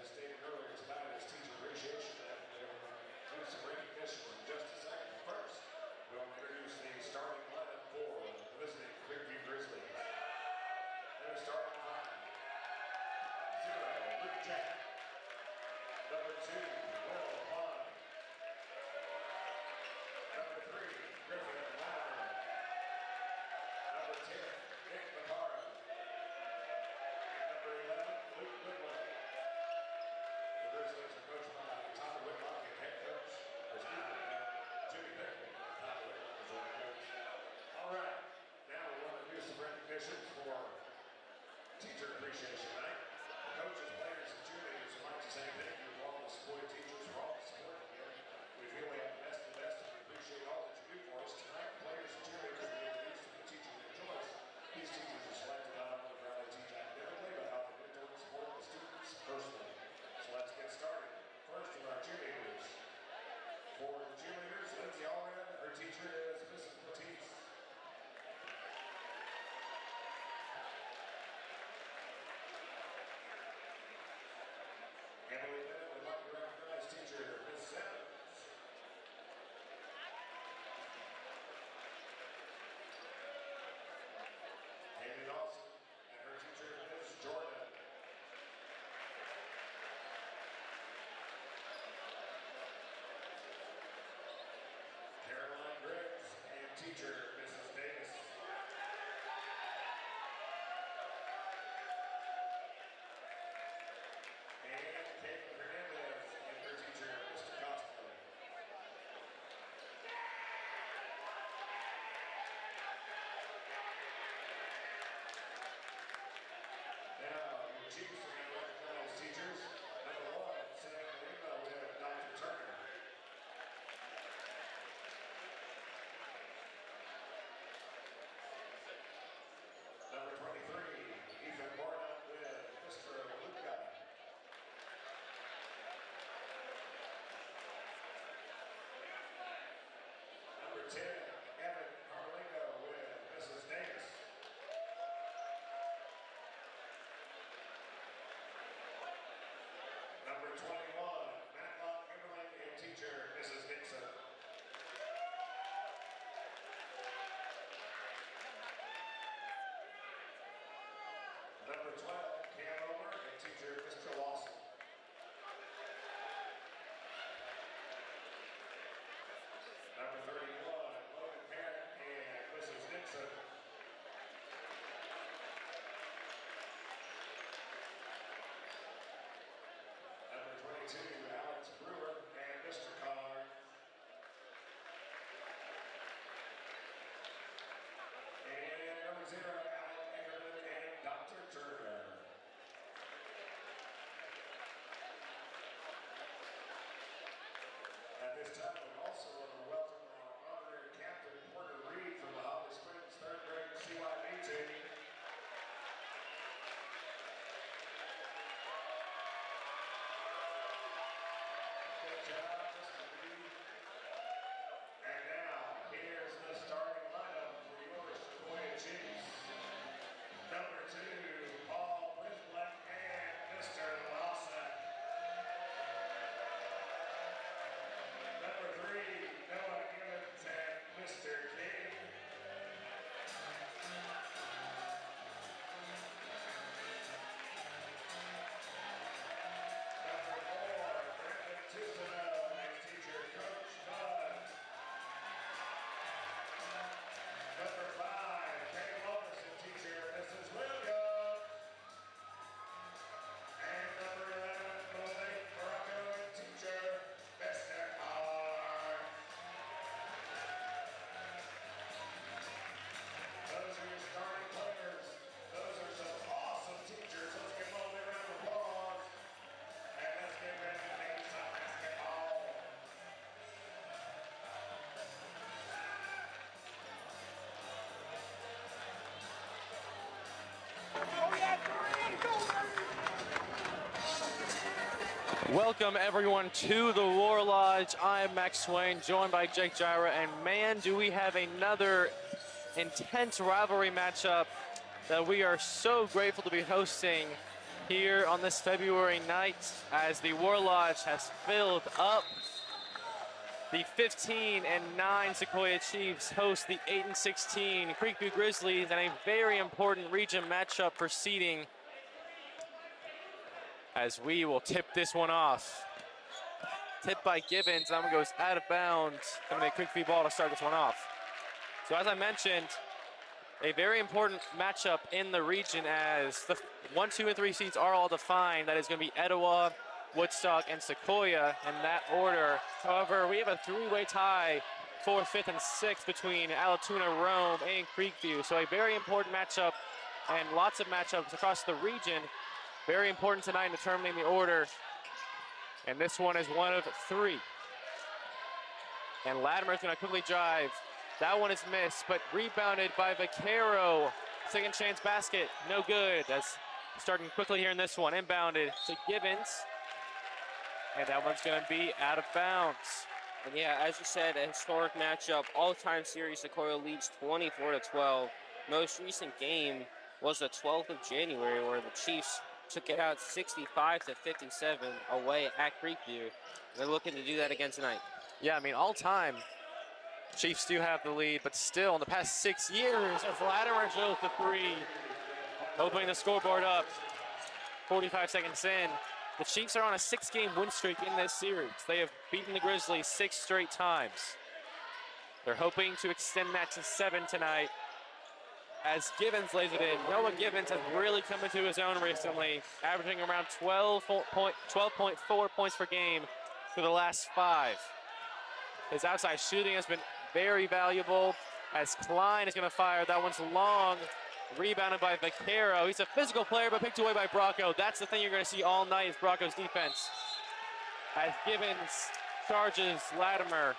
I stated earlier, tonight is Teacher Appreciation Night. We'll do some recognition in just a second. First, we'll introduce the starting lineup for the visiting Creekview Grizzlies. They're starting 5. 0, Luke Jack. Number 2, Will Vaughn. Number 3, Griffin Louder. Number 10, Nick McCara. Number 11, Luke Goodwin. The Grizzlies are coached by Tommy Whitlock and head coach, Jimmy Pickle. Tommy Whitlock is the head coach. All right, now we want to do some recognitions for Teacher Appreciation Night. The coaches, players, and cheerleaders would like to say thank you to all the Sequoyah teachers for all the support here. We feel we have the best of the best and we appreciate all that you do for us. Tonight, players and cheerleaders will be introduced to the teachers of choice. These teachers are selected not only for how they teach academically, but how they mentor and support the students personally. So let's get started. First with our cheerleaders. For the cheerleaders, Lindsay Allred, her teacher is Mrs. Batiste. Emily Bennett would like to recognize teacher Ms. Simmons. Amy Dawson and her teacher Ms. Jordan. Caroline Griggs and teacher Mrs. Davis. And Caitlin Hernandez and her teacher Mr. Costa. Now, your chiefs are going to recognize teachers. Number 1, San Antonio with Dr. Turner. Number 23, Ethan Barnett with Mr. Luca. Number 10, Evan Carlucci with Mrs. Davis. Number 21, Matlock Kimberly and teacher Mrs. Dixon. Number 12, Cam Omer and teacher Mr. Lawson. Number 31, Logan Parent and Mrs. Nixon. Number 22, Alex Brewer and Mr. Carr. And number 0, Alec Eckerman and Dr. Turner. At this time, we also want to welcome our honorary captain, Porter Reed, from the Holly Springs 3rd grade CYB team. Good job, Mr. Reed. And now, here's the starting lineup for your Sequoyah Chiefs. Number 2, Paul Brisbane and Mr. Lawson. Number 3, Noah Gibbons and Mr. King. Number 4, Brendan Tissino and teacher Coach Bud. Number 5, Kay Lovis and teacher Mrs. Williams. And number 11, Malik Morocco and teacher Mr. Carr. Those are your starting players. Those are some awesome teachers. Let's give them all a big round of applause. And let's get ready to make some basketball. Welcome everyone to the War Lodge. I'm Max Swain, joined by Jake Gyra, and man, do we have another intense rivalry matchup that we are so grateful to be hosting here on this February night as the War Lodge has filled up. The 15-9 Sequoyah Chiefs host the 8-16 Creekview Grizzlies in a very important region matchup for seeding, as we will tip this one off. Tipped by Gibbons, that one goes out of bounds. Coming to Creekview ball to start this one off. So as I mentioned, a very important matchup in the region as the 1, 2, and 3 seeds are all defined. That is going to be Etowah, Woodstock, and Sequoyah in that order. However, we have a three-way tie, 4th, 5th, and 6th between Allatoona, Rome, and Creekview. So a very important matchup and lots of matchups across the region. Very important tonight in determining the order. And this one is one of 3. And Latimer's going to quickly drive. That one is missed, but rebounded by Vaquero. Second chance basket, no good. That's starting quickly here in this one. Inbounded to Gibbons. And that one's going to be out of bounds. And yeah, as you said, a historic matchup. All-time series, Sequoyah leads 24-12. Most recent game was the 12th of January, where the Chiefs took it out 65-57 away at Creekview. They're looking to do that again tonight. Yeah, I mean, all time, Chiefs do have the lead, but still, in the past 6 years, as Latimer shows the 3, opening the scoreboard up, 45 seconds in, the Chiefs are on a 6-game win streak in this series. They have beaten the Grizzlies 6 straight times. They're hoping to extend that to 7 tonight, as Gibbons lays it in. Noah Gibbons has really come into his own recently, averaging around 12.4 points per game for the last 5. His outside shooting has been very valuable, as Klein is going to fire. That one's long, rebounded by Vaquero. He's a physical player, but picked away by Bracco. That's the thing you're going to see all night is Bracco's defense, as Gibbons charges Latimer.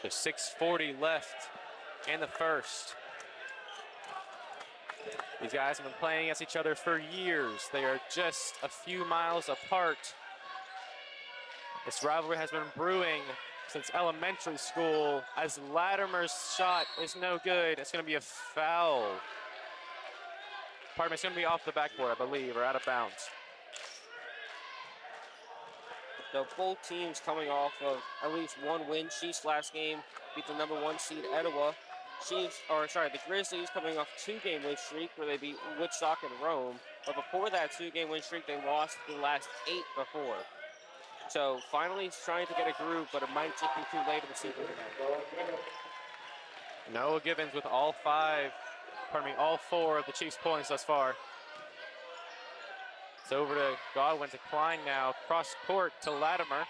There's 6:40 left in the first. These guys have been playing against each other for years. They are just a few miles apart. This rivalry has been brewing since elementary school, as Latimer's shot is no good. It's going to be a foul. Pardon me, it's going to be off the backboard, I believe, or out of bounds. So both teams coming off of at least one win. Chiefs last game beat the #1 seed Etowah. The Grizzlies coming off a 2-game win streak where they beat Woodstock and Rome. But before that 2-game win streak, they lost the last 8 before. So finally trying to get a groove, but it might just be too late in the season. Noah Gibbons with all 4 of the Chiefs' points thus far. It's over to Godwin to Klein now, cross court to Latimer.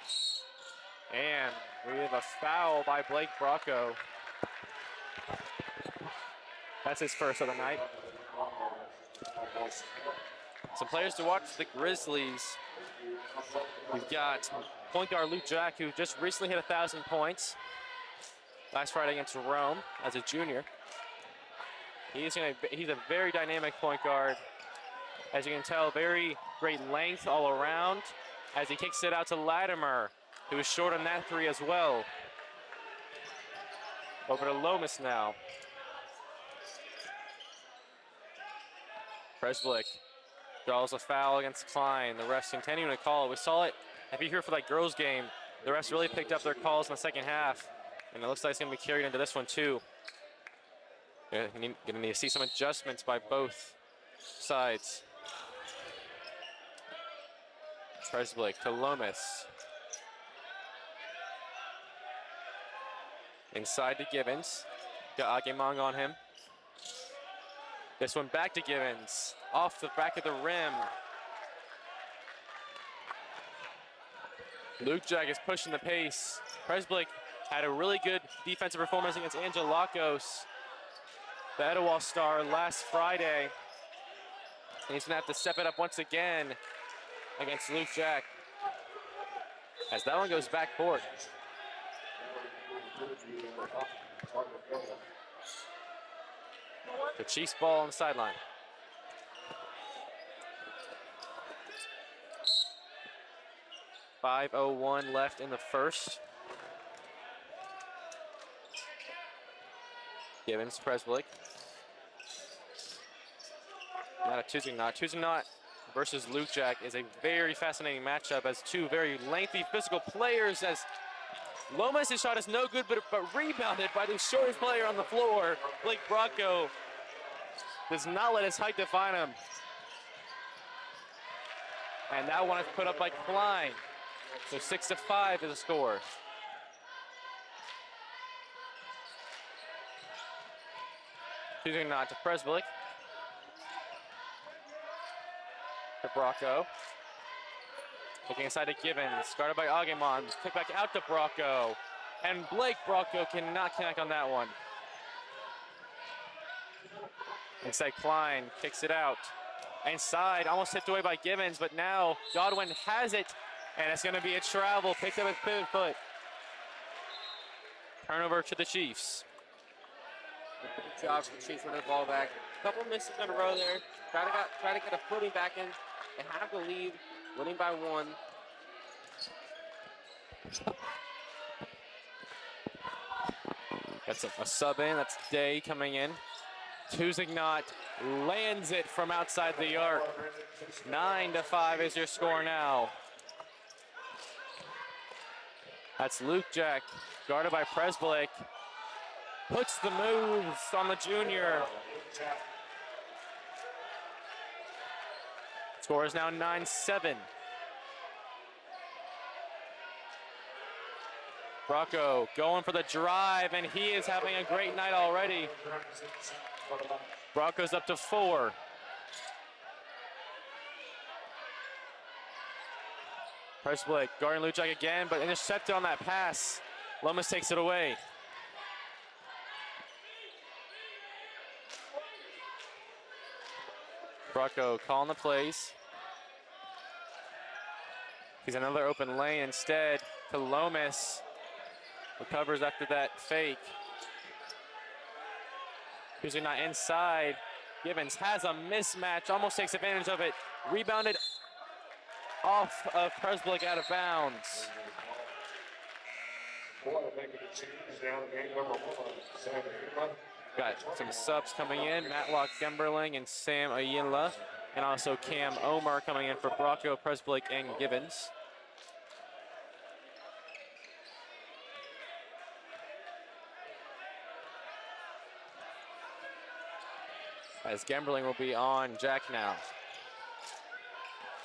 And we have a foul by Blake Bracco. That's his first of the night. Some players to watch the Grizzlies. We've got point guard Luke Jack, who just recently hit 1,000 points last Friday against Rome as a junior. He's a very dynamic point guard. As you can tell, very great length all around as he kicks it out to Latimer, who is short on that 3 as well. Over to Lomas now. Presblick draws a foul against Klein. The refs continuing to call. We saw it, if you're here for that girls game, the refs really picked up their calls in the second half, and it looks like it's going to be carried into this one too. You're going to need to see some adjustments by both sides. Presblick to Lomas. Inside to Gibbons. Got Agemong on him. This one back to Gibbons. Off the back of the rim. Luke Jack is pushing the pace. Presblick had a really good defensive performance against Angelakos, the Etowah star, last Friday. And he's going to have to step it up once again against Luke Jack, as that one goes backcourt. The Chiefs ball on the sideline. 5:01 left in the first. Givens, Presblick. Not a Tuesday Knot. Tuesday Knot versus Luke Jack is a very fascinating matchup as two very lengthy physical players, as Lomas' shot is no good, but rebounded by the shortest player on the floor. Blake Brocco does not let his height define him. And that one is put up by Klein. So 6-5 is the score. Choosing not to Presblick. To Brocco. Looking inside to Givens. Guarded by Agamon. Kick back out to Brocco. And Blake Brocco cannot connect on that one. Inside Klein kicks it out. Inside, almost tipped away by Givens, but now Godwin has it, and it's going to be a travel. Picked up his pivot foot. Turnover to the Chiefs. Good job for the Chiefs winning the ball back. Couple misses in a row there. Try to get a footing back in. They have the lead, winning by 1. That's a sub in. That's Day coming in. Tuzignot lands it from outside the arc. 9-5 is your score now. That's Luke Jack, guarded by Presblick. Puts the moves on the junior. Score is now 9-7. Brocco going for the drive, and he is having a great night already. Brocco's up to 4. Presblick guarding Luke Jack again, but intercepted on that pass. Lomas takes it away. Brocco calling the plays. He's another open lane instead to Lomas. Recovers after that fake. Usually not inside. Givens has a mismatch, almost takes advantage of it. Rebounded off of Presblick out of bounds. Got some subs coming in. Matlock Gemberling and Sam Ayinla. And also Cam Omar coming in for Brocco, Presblick, and Givens. As Gemberling will be on Jack now.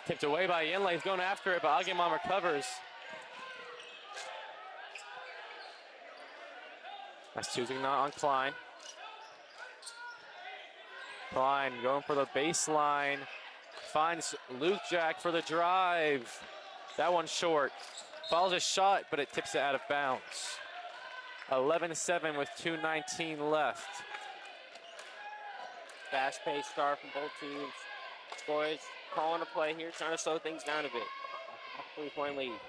Tipped away by Ayinla. He's going after it, but Agamon recovers. That's choosing not on Klein. Klein going for the baseline. Finds Luke Jack for the drive. That one's short. Follows a shot, but it tips it out of bounds. 11-7 with 2:19 left. Fast-paced start from both teams. Boys calling a play here, trying to slow things down a bit. 4-point lead.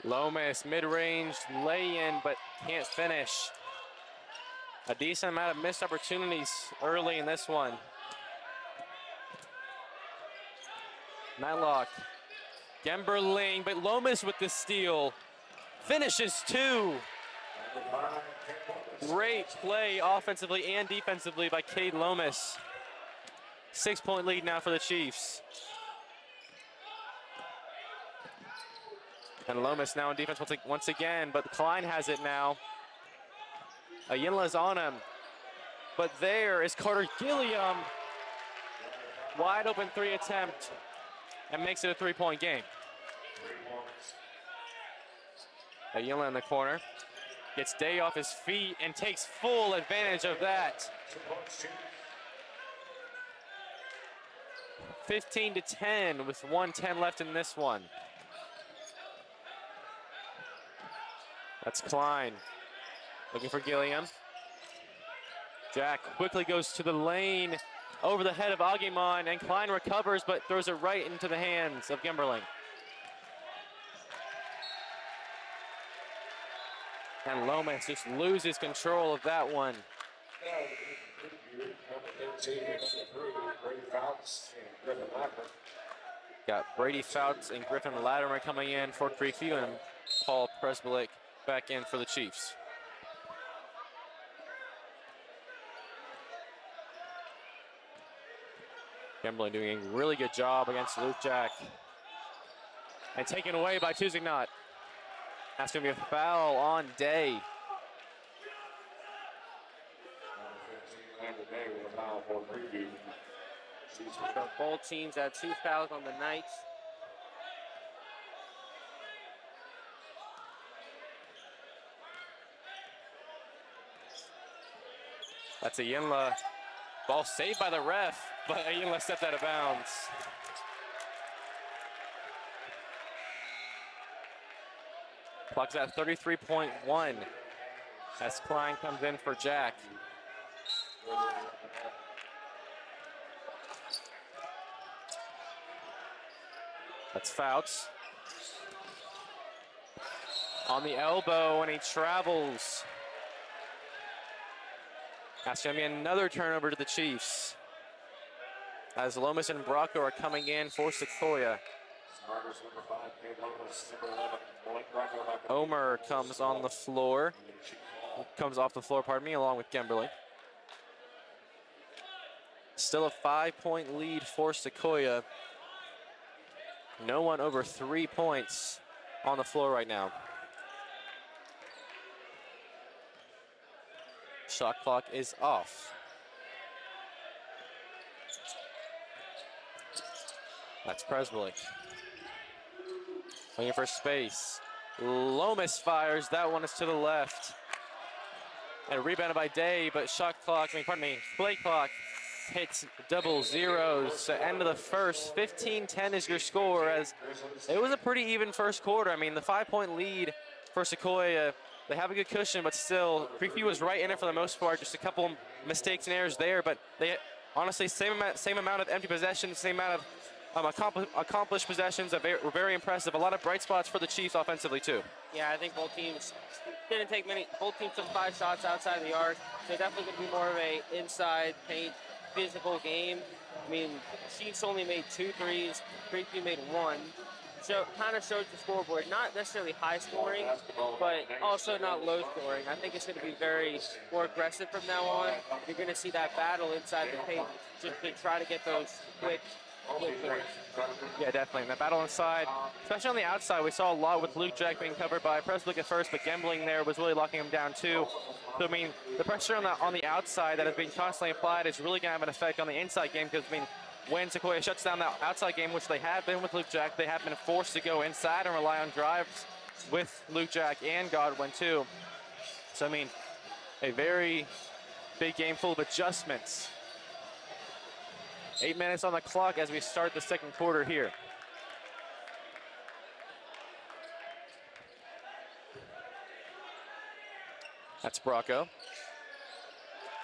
Lomas mid-range lay-in, but can't finish. A decent amount of missed opportunities early in this one. Matlock, Gemberling, but Lomas with the steal. Finishes 2. Great play offensively and defensively by Cade Lomas. 6-point lead now for the Chiefs. And Lomas now in defense once again, but Klein has it now. Ayinla's on him. But there is Carter Gilliam. Wide open 3 attempt and makes it a 3-point game. Ayinla in the corner. Gets Day off his feet and takes full advantage of that. 15-10 with 1:10 left in this one. That's Klein looking for Gilliam. Jack quickly goes to the lane over the head of Agamon, and Klein recovers but throws it right into the hands of Gemberling. And Lomas just loses control of that one. Got Brady Fouts and Griffin Latimer coming in for Creekview, and Paul Presbelik back in for the Chiefs. Gembling doing a really good job against Luke Jack. And taken away by Tuzignot. That's going to be a foul on Day. So both teams had 2 fouls on the night. That's a Yinla. Ball saved by the ref, but Yinla stepped out of bounds. Clock's at 33.1 as Klein comes in for Jack. That's Fouts. On the elbow, and he travels. That's going to be another turnover to the Chiefs, as Lomas and Bracco are coming in for Sequoyah. Omer comes on the floor. Comes off the floor, pardon me, along with Gemberling. Still a 5-point lead for Sequoyah. No one over 3 points on the floor right now. Shot clock is off. That's Presbelik. Looking for space. Lomas fires. That one is to the left. And rebounded by Day, but play clock hits double zeros. So end of the first. 15-10 is your score, as it was a pretty even first quarter. I mean, the 5-point lead for Sequoyah, they have a good cushion, but still, Creekview was right in it for the most part. Just a couple mistakes and errors there, but they honestly same amount of empty possessions, same amount of accomplished possessions. Were very impressive. A lot of bright spots for the Chiefs offensively too. Yeah, I think both teams didn't take many. Both teams took 5 shots outside the arc. So definitely going to be more of a inside paint physical game. I mean, Chiefs only made 2 threes. Creekview made 1. So kind of shows the scoreboard. Not necessarily high scoring, but also not low scoring. I think it's going to be very more aggressive from now on. You're going to see that battle inside the paint just to try to get those quick points. Yeah, definitely. And the battle inside, especially on the outside, we saw a lot with Luke Jack being covered by Presbelik at first, but Gembling there was really locking him down too. So, I mean, the pressure on the outside that has been constantly applied is really going to have an effect on the inside game, because, I mean, when Sequoyah shuts down that outside game, which they have been with Luke Jack, they have been forced to go inside and rely on drives with Luke Jack and Godwin too. So, I mean, a very big game full of adjustments. 8 minutes on the clock as we start the second quarter here. That's Bracco.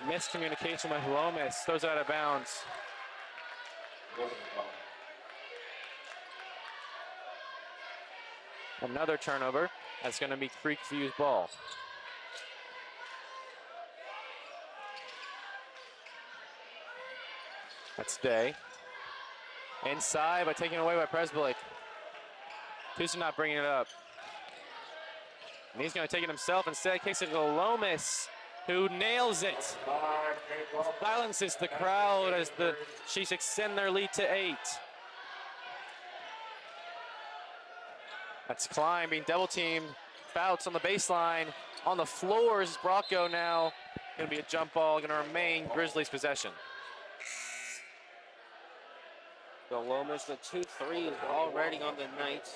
Miscommunication with Lomas, throws it out of bounds. Another turnover. That's going to be Creekview's ball. That's Day. Inside, but taken away by Presbelik. Tucson not bringing it up. And he's going to take it himself. Instead, kicks it to Lomas, who nails it. Silences the crowd as the Chiefs extend their lead to 8. That's Klein being double teamed. Fouts on the baseline. On the floor is Bracco now. Going to be a jump ball, going to remain Grizzlies' possession. So Lomas with 2 threes already on the night.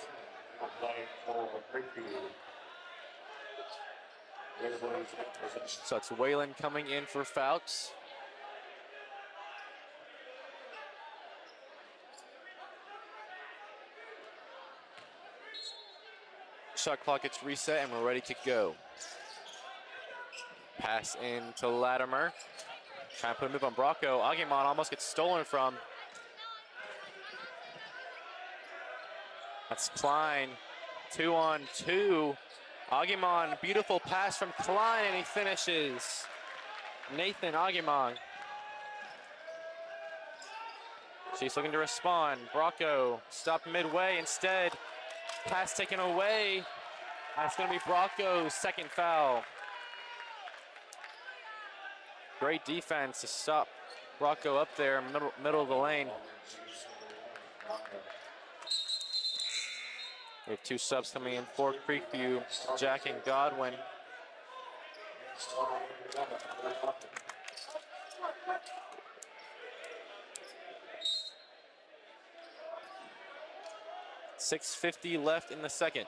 So it's Whalen coming in for Fouts. Shot clock gets reset and we're ready to go. Pass in to Latimer. Trying to put a move on Bracco. Aguimon almost gets stolen from. That's Klein. 2-on-2. Aguimon, beautiful pass from Klein, and he finishes. Nathan Aguimon. She's looking to respond. Brocco stopped midway. Instead, pass taken away. That's going to be Brocco's second foul. Great defense to stop Brocco up there, middle of the lane. We have 2 subs coming in for Creekview, Jack and Godwin. .650 left in the second.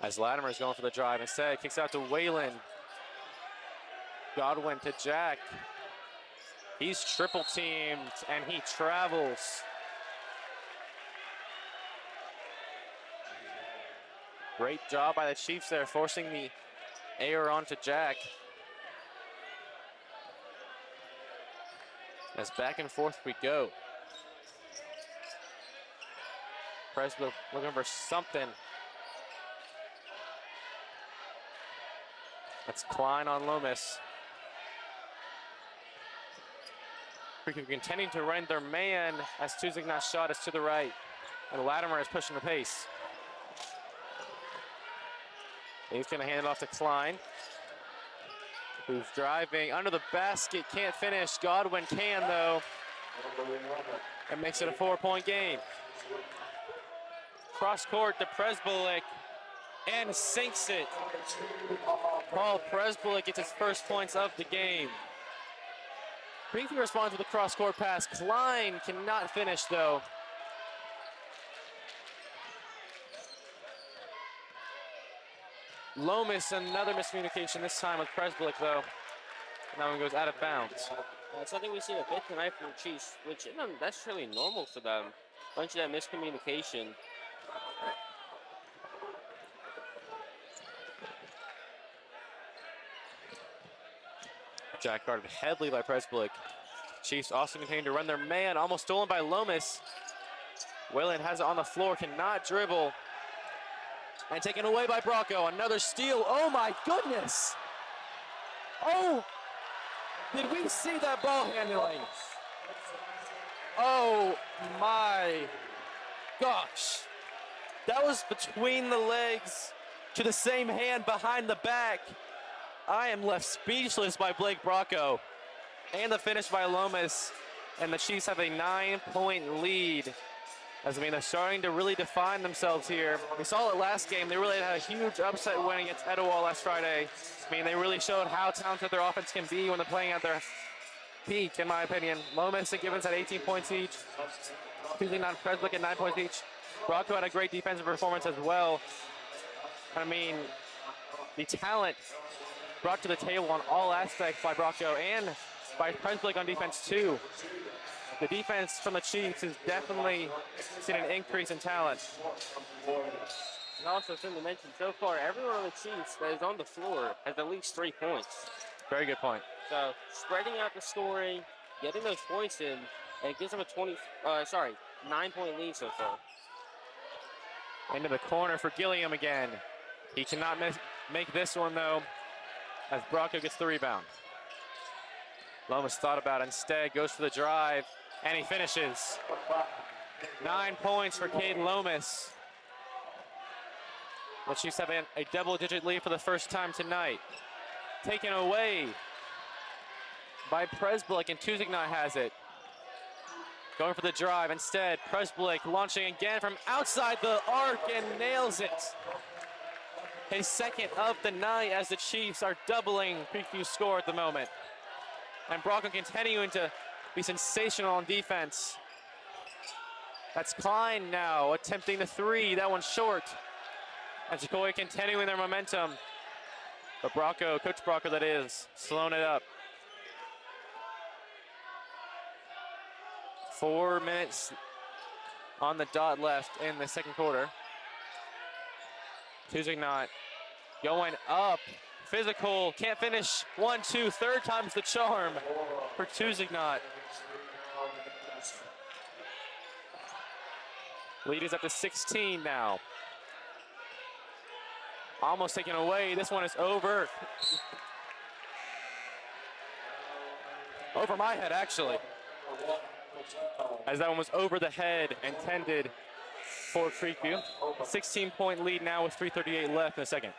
As Latimer's going for the drive, instead kicks out to Waylon. Godwin to Jack. He's triple teamed and he travels. Great job by the Chiefs there, forcing the air onto Jack. As back and forth we go. Presby looking for something. That's Klein on Lomas. Creekview continuing to run their man as Tuzignat's shot is to the right. And Latimer is pushing the pace. He's going to hand it off to Klein, who's driving under the basket, can't finish. Godwin can, though. That makes it a 4-point game. Cross court to Presbylic and sinks it. Paul Presbylic gets his first points of the game. Creekview responds with a cross court pass. Klein cannot finish, though. Lomas, another miscommunication, this time with Presbylic, though. And that one goes out of bounds. Something we've seen a bit tonight from the Chiefs, which isn't necessarily normal for them. Bunch of that miscommunication. Jack guarded heavily by Presbylic. Chiefs also continuing to run their man, almost stolen by Lomas. Whalen has it on the floor, cannot dribble. And taken away by Brocco. Another steal. Oh my goodness! Oh! Did we see that ball handling? Oh my gosh. That was between the legs to the same hand behind the back. I am left speechless by Blake Brocco. And the finish by Lomas. And the Chiefs have a 9-point lead. As I mean, they're starting to really define themselves here. We saw it last game. They really had a huge upset win against Etowah last Friday. I mean, they really showed how talented their offense can be when they're playing at their peak, in my opinion. Lomas and Gibbons had 18 points each. Tuzignat and Presbylic at 9 points each. Brocco had a great defensive performance as well. I mean, the talent brought to the table on all aspects by Brocco and by Presbylic on defense too. The defense from the Chiefs has definitely seen an increase in talent. And also, something to mention, so far, everyone on the Chiefs that is on the floor has at least 3 points. Very good point. So, spreading out the scoring, getting those points in, and it gives them a 9-point lead so far. Into the corner for Gilliam again. He cannot make this one, though, as Brocco gets the rebound. Lomas thought about it, instead goes for the drive, and he finishes. 9 points for Caden Lomas. The Chiefs have a double-digit lead for the first time tonight. Taken away by Presbylic, and Tuzignat has it. Going for the drive, instead, Presbylic launching again from outside the arc and nails it. His second of the night as the Chiefs are doubling Creekview's score at the moment. And Brocco continuing to be sensational on defense. That's Klein now attempting the 3. That one's short. And Sequoyah continuing their momentum. But Brocco, Coach Brocco that is, slowing it up. 4 minutes on the dot left in the second quarter. Tuzignat going up. Physical, can't finish. 1, 2, third time's the charm for Tuzignat. Lead is up to 16 now. Almost taken away. This one is over. Over my head, actually. As that one was over the head, intended for Creekview. 16-point lead now with 3:38 left in the second.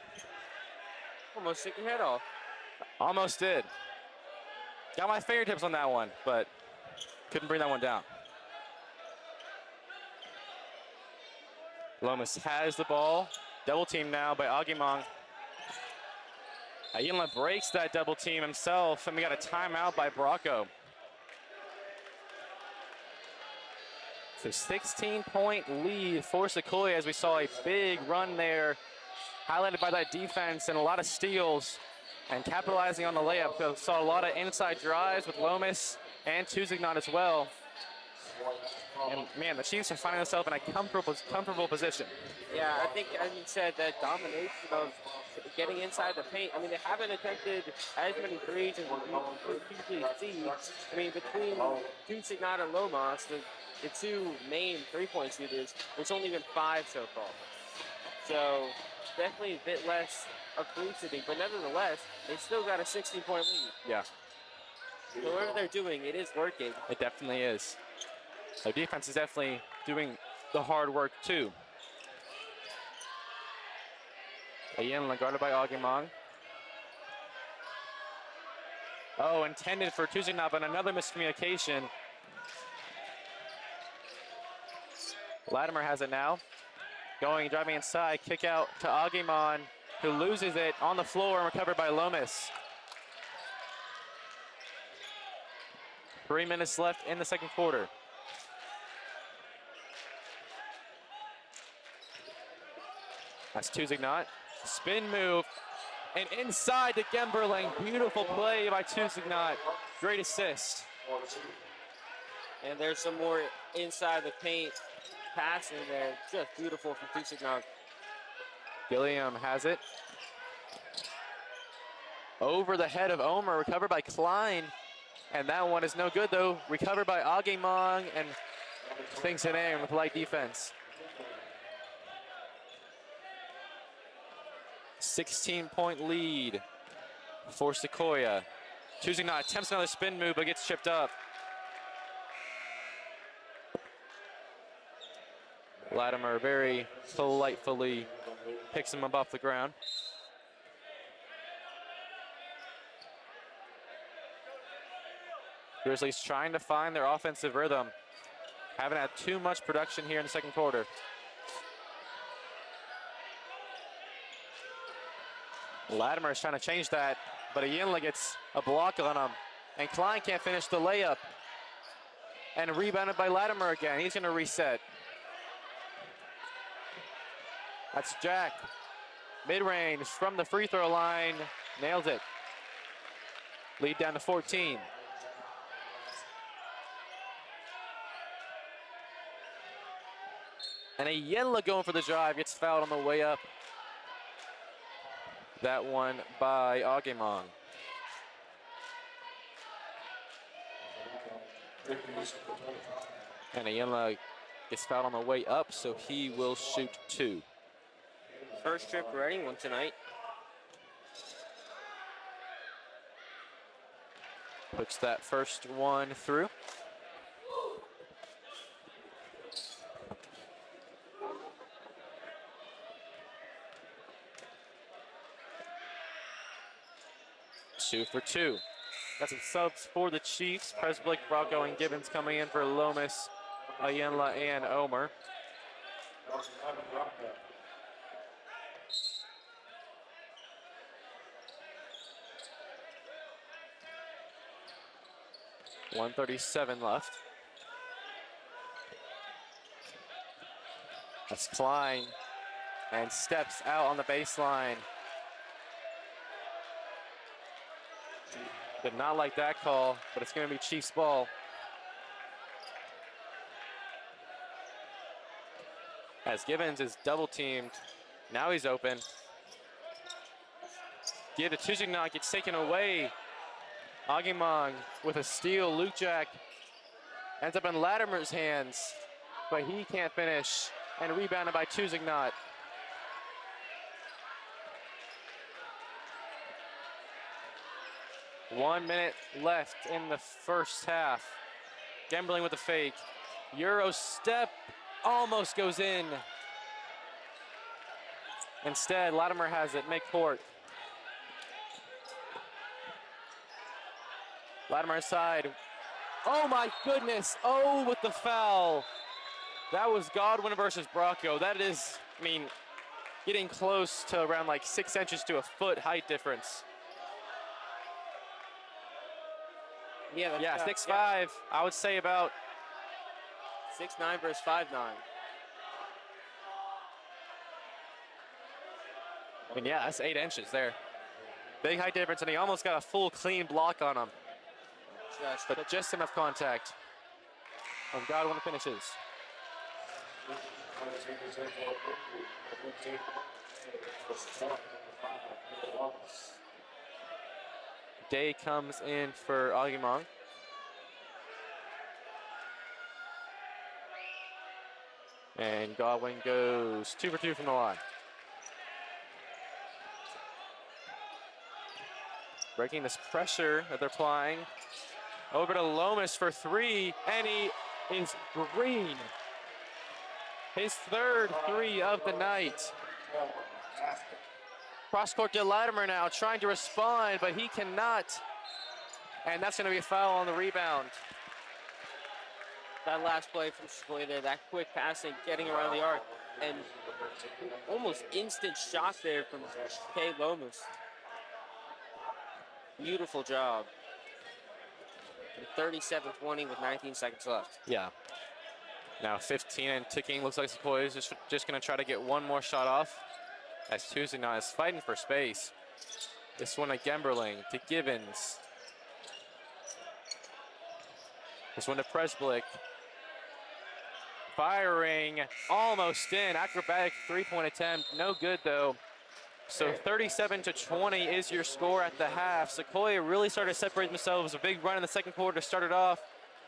Almost took your head off. Almost did. Got my fingertips on that one, but couldn't bring that one down. Lomas has the ball. Double team now by Agimong. Ayala breaks that double team himself, and we got a timeout by Bracco. So 16-point lead for Sequoyah as we saw a big run there, highlighted by that defense and a lot of steals, and capitalizing on the layup. So saw a lot of inside drives with Lomas and Tuzignot as well. And man, the Chiefs are finding themselves in a comfortable position. Yeah, I think, as you said, that domination of getting inside the paint. I mean, they haven't attempted as many threes as we usually see. I mean, between Tuzignot and Lomas, the two main three-point shooters, there's only been 5 so far. So definitely a bit less of free shooting, but nevertheless, they still got a 16-point lead. Yeah. So whatever they're doing, it is working. It definitely is. So defense is definitely doing the hard work too. Ayala guarded by Agimong. Oh, intended for Tuzignot, but another miscommunication. Latimer has it now. Driving inside, kick out to Agimon, who loses it on the floor and recovered by Lomas. 3 minutes left in the second quarter. That's Tuzignot. Spin move, and inside to Gemberling. Beautiful play by Tuzignot. Great assist. And there's some more inside the paint passing there. Just beautiful from Tuzignot. Gilliam has it. Over the head of Omer, recovered by Klein. And that one is no good though. Recovered by Agimong and thinks it in with light defense. 16-point lead for Sequoyah. Tuzignot attempts another spin move but gets chipped up. Latimer very politely picks him up off the ground. Grizzlies trying to find their offensive rhythm. Haven't had too much production here in the second quarter. Latimer is trying to change that, but Ayala gets a block on him. And Klein can't finish the layup. And rebounded by Latimer again. He's going to reset. That's Jack. Mid-range from the free throw line. Nails it. Lead down to 14. And Ayala going for the drive, gets fouled on the way up. That one by Agimong. And Ayala gets fouled on the way up, so he will shoot 2. First trip for anyone tonight. Puts that first one through. Two for 2. Got some subs for the Chiefs. Presblick, Bracco, and Gibbons coming in for Lomas, Ayala, and Omer. .137 left. That's Klein, and steps out on the baseline. Did not like that call, but it's going to be Chiefs ball. As Gibbons is double teamed, now he's open. Give to Tuzignot, gets taken away. Agimong with a steal. Luke Jack ends up in Latimer's hands, but he can't finish, and rebounded by Tuzignot. 1 minute left in the first half. Gambling with the fake. Euro step almost goes in. Instead, Latimer has it, make court. Latimer's side. Oh my goodness, oh with the foul. That was Godwin versus Bracco. That is, I mean, getting close to around like 6 inches to a foot height difference. Yeah, Yeah, 6'5", I would say about 6'9" versus 5'9". I mean, yeah, that's 8 inches there. Big height difference, and he almost got a full clean block on him. But just enough contact. And Godwin finishes. Day comes in for Agumong. And Godwin goes 2 for 2 from the line. Breaking this pressure that they're applying. Over to Lomas for 3, and he is green. His third 3 of the night. Cross court to Latimer now, trying to respond, but he cannot. And that's going to be a foul on the rebound. That last play from Sequoyah there, that quick passing, getting around the arc, and almost instant shot there from Kay Lomas. Beautiful job. 37-20 with 19 seconds left. Yeah. Now 15 and ticking. Looks like Sequoyah is just going to try to get one more shot off. As Tuesday now is fighting for space. This one to Gemberling, to Givens. This one to Presblick. Firing, almost in. Acrobatic 3-point attempt, no good though. So 37-20 is your score at the half. Sequoyah really started to separate themselves. A big run in the second quarter to start it off.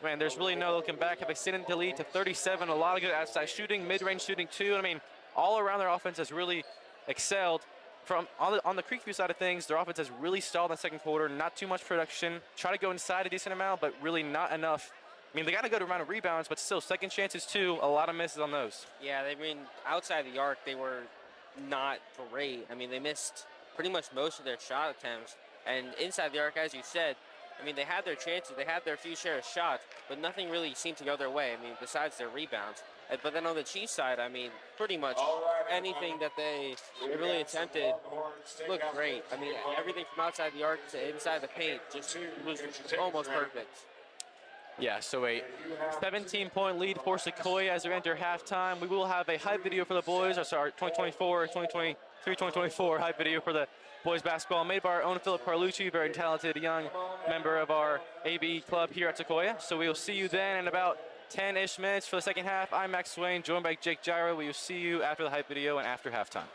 Man, there's really no looking back. Have extended the lead to 37. A lot of good outside shooting, mid-range shooting too. I mean, all around their offense has really excelled. From on the Creekview side of things, their offense has really stalled in the second quarter. Not too much production. Try to go inside a decent amount, but really not enough. I mean, they got a good amount of rebounds, but still, second chances too. A lot of misses on those. Yeah, I mean, outside the arc, they were not great. I mean, they missed pretty much most of their shot attempts. And inside the arc, as you said, I mean, they had their chances. They had their few share of shots, but nothing really seemed to go their way. I mean, besides their rebounds. But then on the Chiefs side, I mean, pretty much anything that they really attempted looked great. I mean, everything from outside the arc to inside the paint just was almost perfect. Yeah, so a 17-point lead for Sequoyah as we enter halftime. We will have a hype video for the boys. Sorry, 2024 hype video for the boys basketball made by our own Philip Carlucci, very talented young member of our AV club here at Sequoyah. So we will see you then in about 10-ish minutes for the second half. I'm Max Swain, joined by Jake Gyro. We will see you after the hype video and after halftime.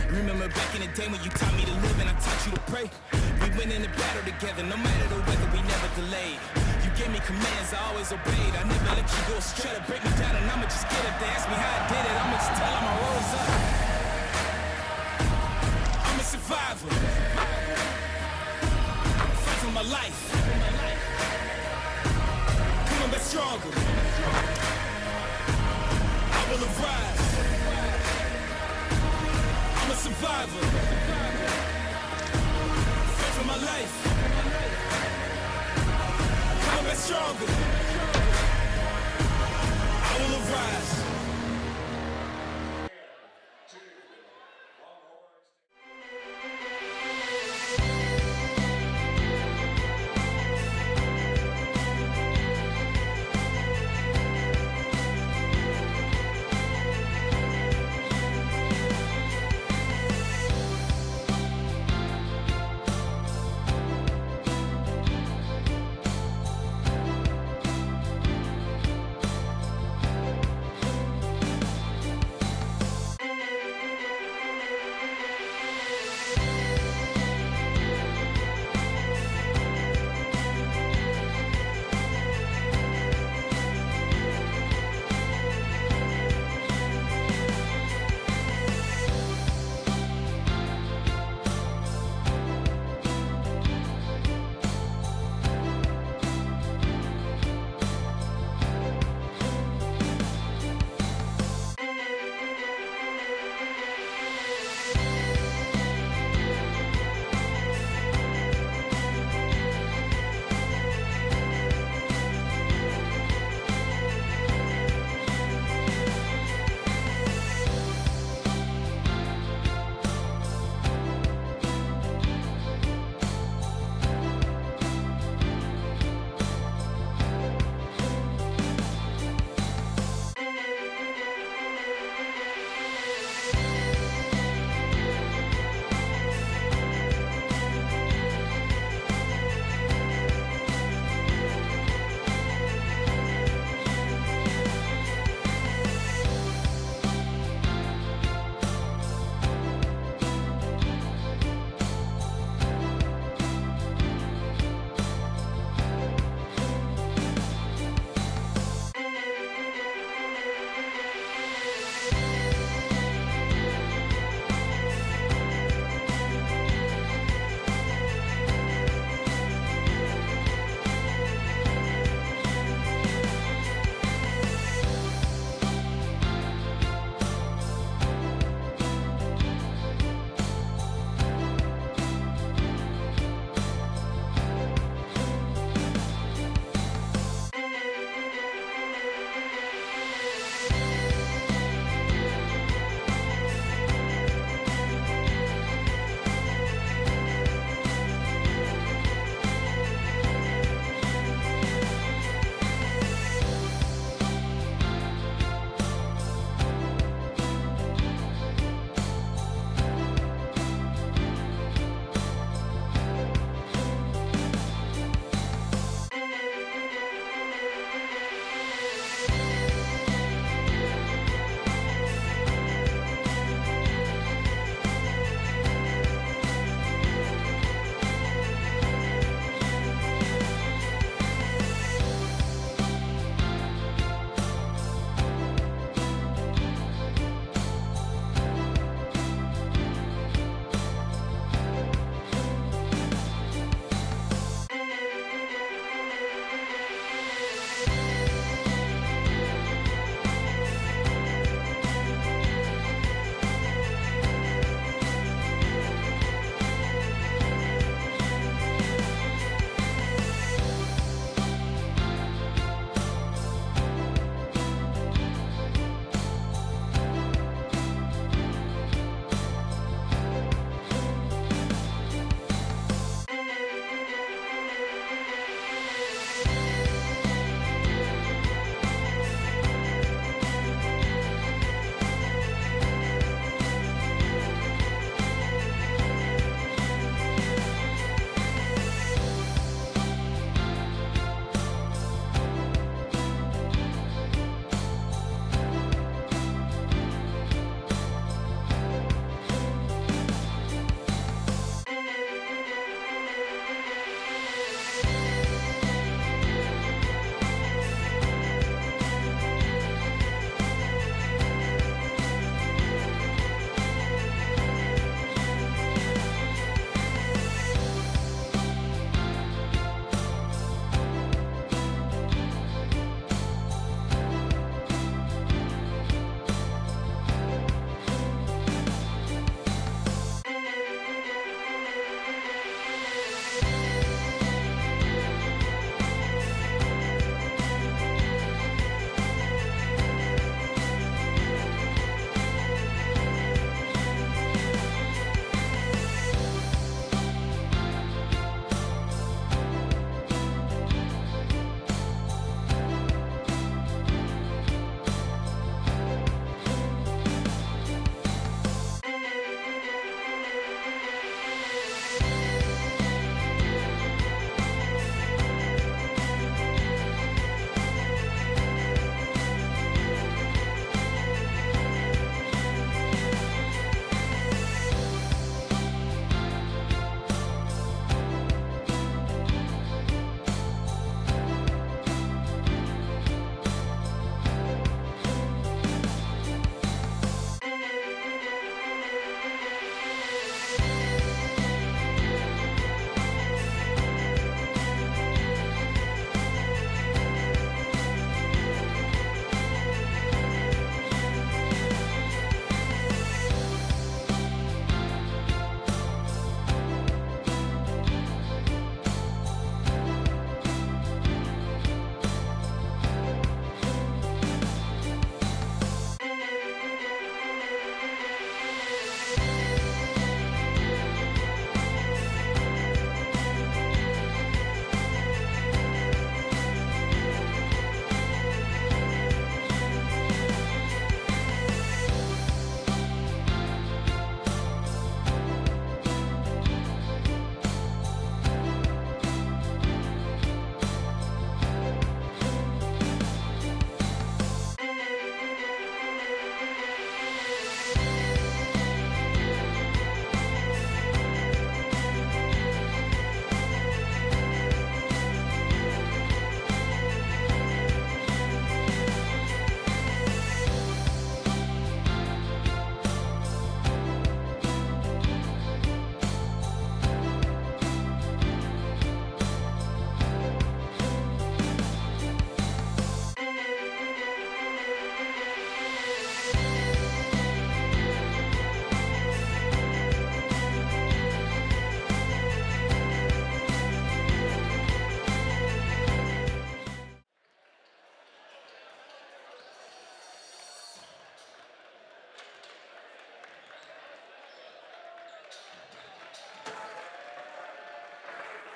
Remember back in the day when you taught me to live and I taught you to pray. We went in the battle together, no matter the weather, we never delayed. You gave me commands, I always obeyed. I never let you go astray. Try to break me down and I'ma just get up. They ask me how I did it, I'ma just tell them I rose up. I'm a survivor. Fight for my life. Coming back stronger. I will arise. I'm a survivor. Fight for my life. Coming back stronger. I will arise.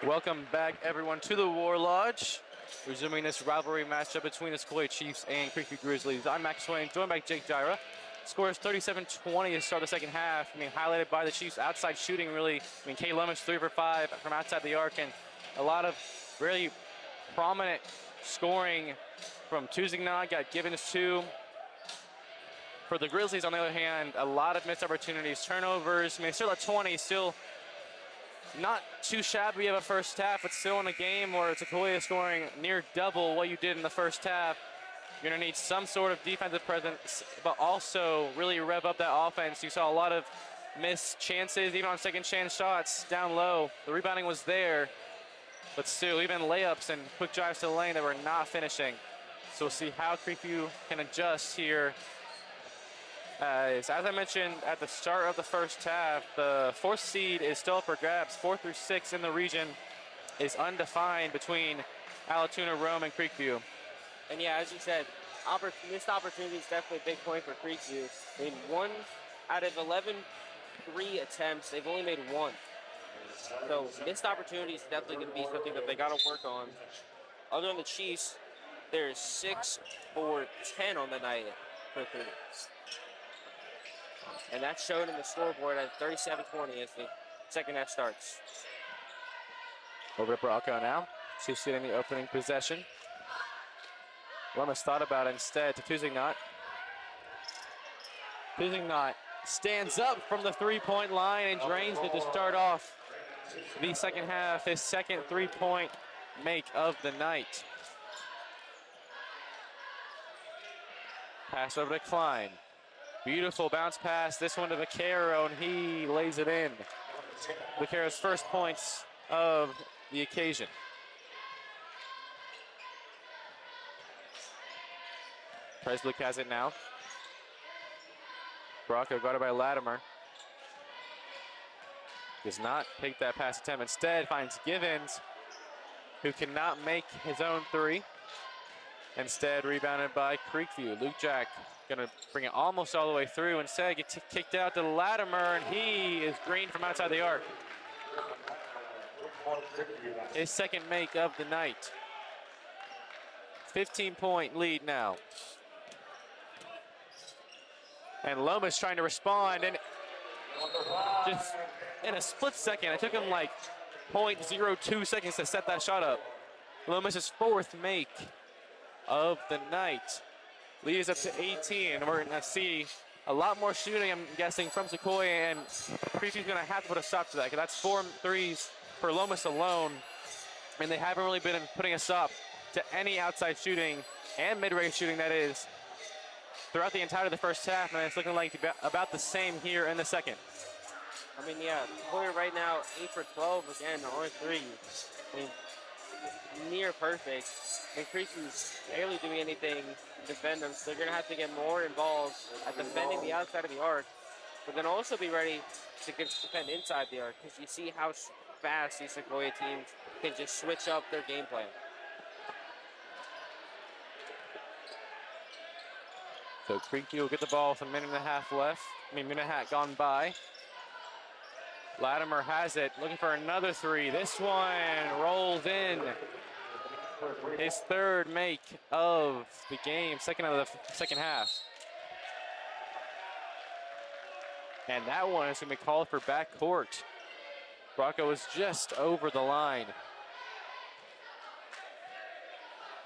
Welcome back, everyone, to the War Lodge. Resuming this rivalry matchup between the Sequoyah Chiefs and Creekview Grizzlies. I'm Max Swain, joined by Jake Gyra. Score is 37-20 to start the second half. Highlighted by the Chiefs' outside shooting, really. Kay Lomas 3 for 5 from outside the arc, and a lot of really prominent scoring from Tuzignot, got Givens 2. For the Grizzlies, on the other hand, a lot of missed opportunities, turnovers. Still at 20, still not too shabby of a first half, but still in a game where Sequoyah scoring near double what you did in the first half. You're going to need some sort of defensive presence, but also really rev up that offense. You saw a lot of missed chances, even on second chance shots down low. The rebounding was there, but still, even layups and quick drives to the lane that were not finishing. So we'll see how Creekview can adjust here. As I mentioned at the start of the first half, the 4th seed is still up for grabs. 4 through 6 in the region is undefined between Allatoona, Rome, and Creekview. And yeah, as you said, missed opportunity is definitely a big point for Creekview. I mean, 1 out of 11 3 attempts, they've only made 1. So missed opportunity is definitely going to be something that they got to work on. Other than the Chiefs, there's 6 for 10 on the night for Creekview. And that's shown in the scoreboard at 37-20 as the second half starts. Over to Bracco now. Chiefs getting the opening possession. Lomas thought about it instead to Tuzignot. Tuzignot stands up from the three-point line and drains it to start off the second half. His second three-point make of the night. Pass over to Klein. Beautiful bounce pass, this one to Vaquero, and he lays it in. Vaquero's first points of the occasion. Presblick has it now. Bracco guarded by Latimer. Does not take that pass attempt. Instead finds Givens, who cannot make his own 3. Instead rebounded by Creekview. Luke Jack gonna bring it almost all the way through. Instead gets kicked out to Latimer, and he is greened from outside the arc. His second make of the night. 15-point lead now. And Lomas trying to respond, and just in a split second, it took him like 0.02 seconds to set that shot up. Lomas's 4th make of the night. Lead is up to 18, and we're going to see a lot more shooting, I'm guessing, from Sequoyah, and Creekview's going to have to put a stop to that, because that's 4 threes for Lomas alone, and they haven't really been putting a stop to any outside shooting and mid-range shooting, that is, throughout the entirety of the first half, and it's looking like about the same here in the second. I mean, yeah, Sequoyah right now 8 for 12 again on 3. I mean, near perfect. And Creekview's barely doing anything to defend them, so they're going to have to get more involved at defending the outside of the arc, but then also be ready to defend inside the arc, because you see how fast these Sequoyah teams can just switch up their game plan. So Creekview will get the ball with a minute and a half left. Minute and a half gone by. Latimer has it, looking for another 3. This one rolls in. His 3rd make of the game, second of the second half. And that one is going to be called for backcourt. Bracco was just over the line.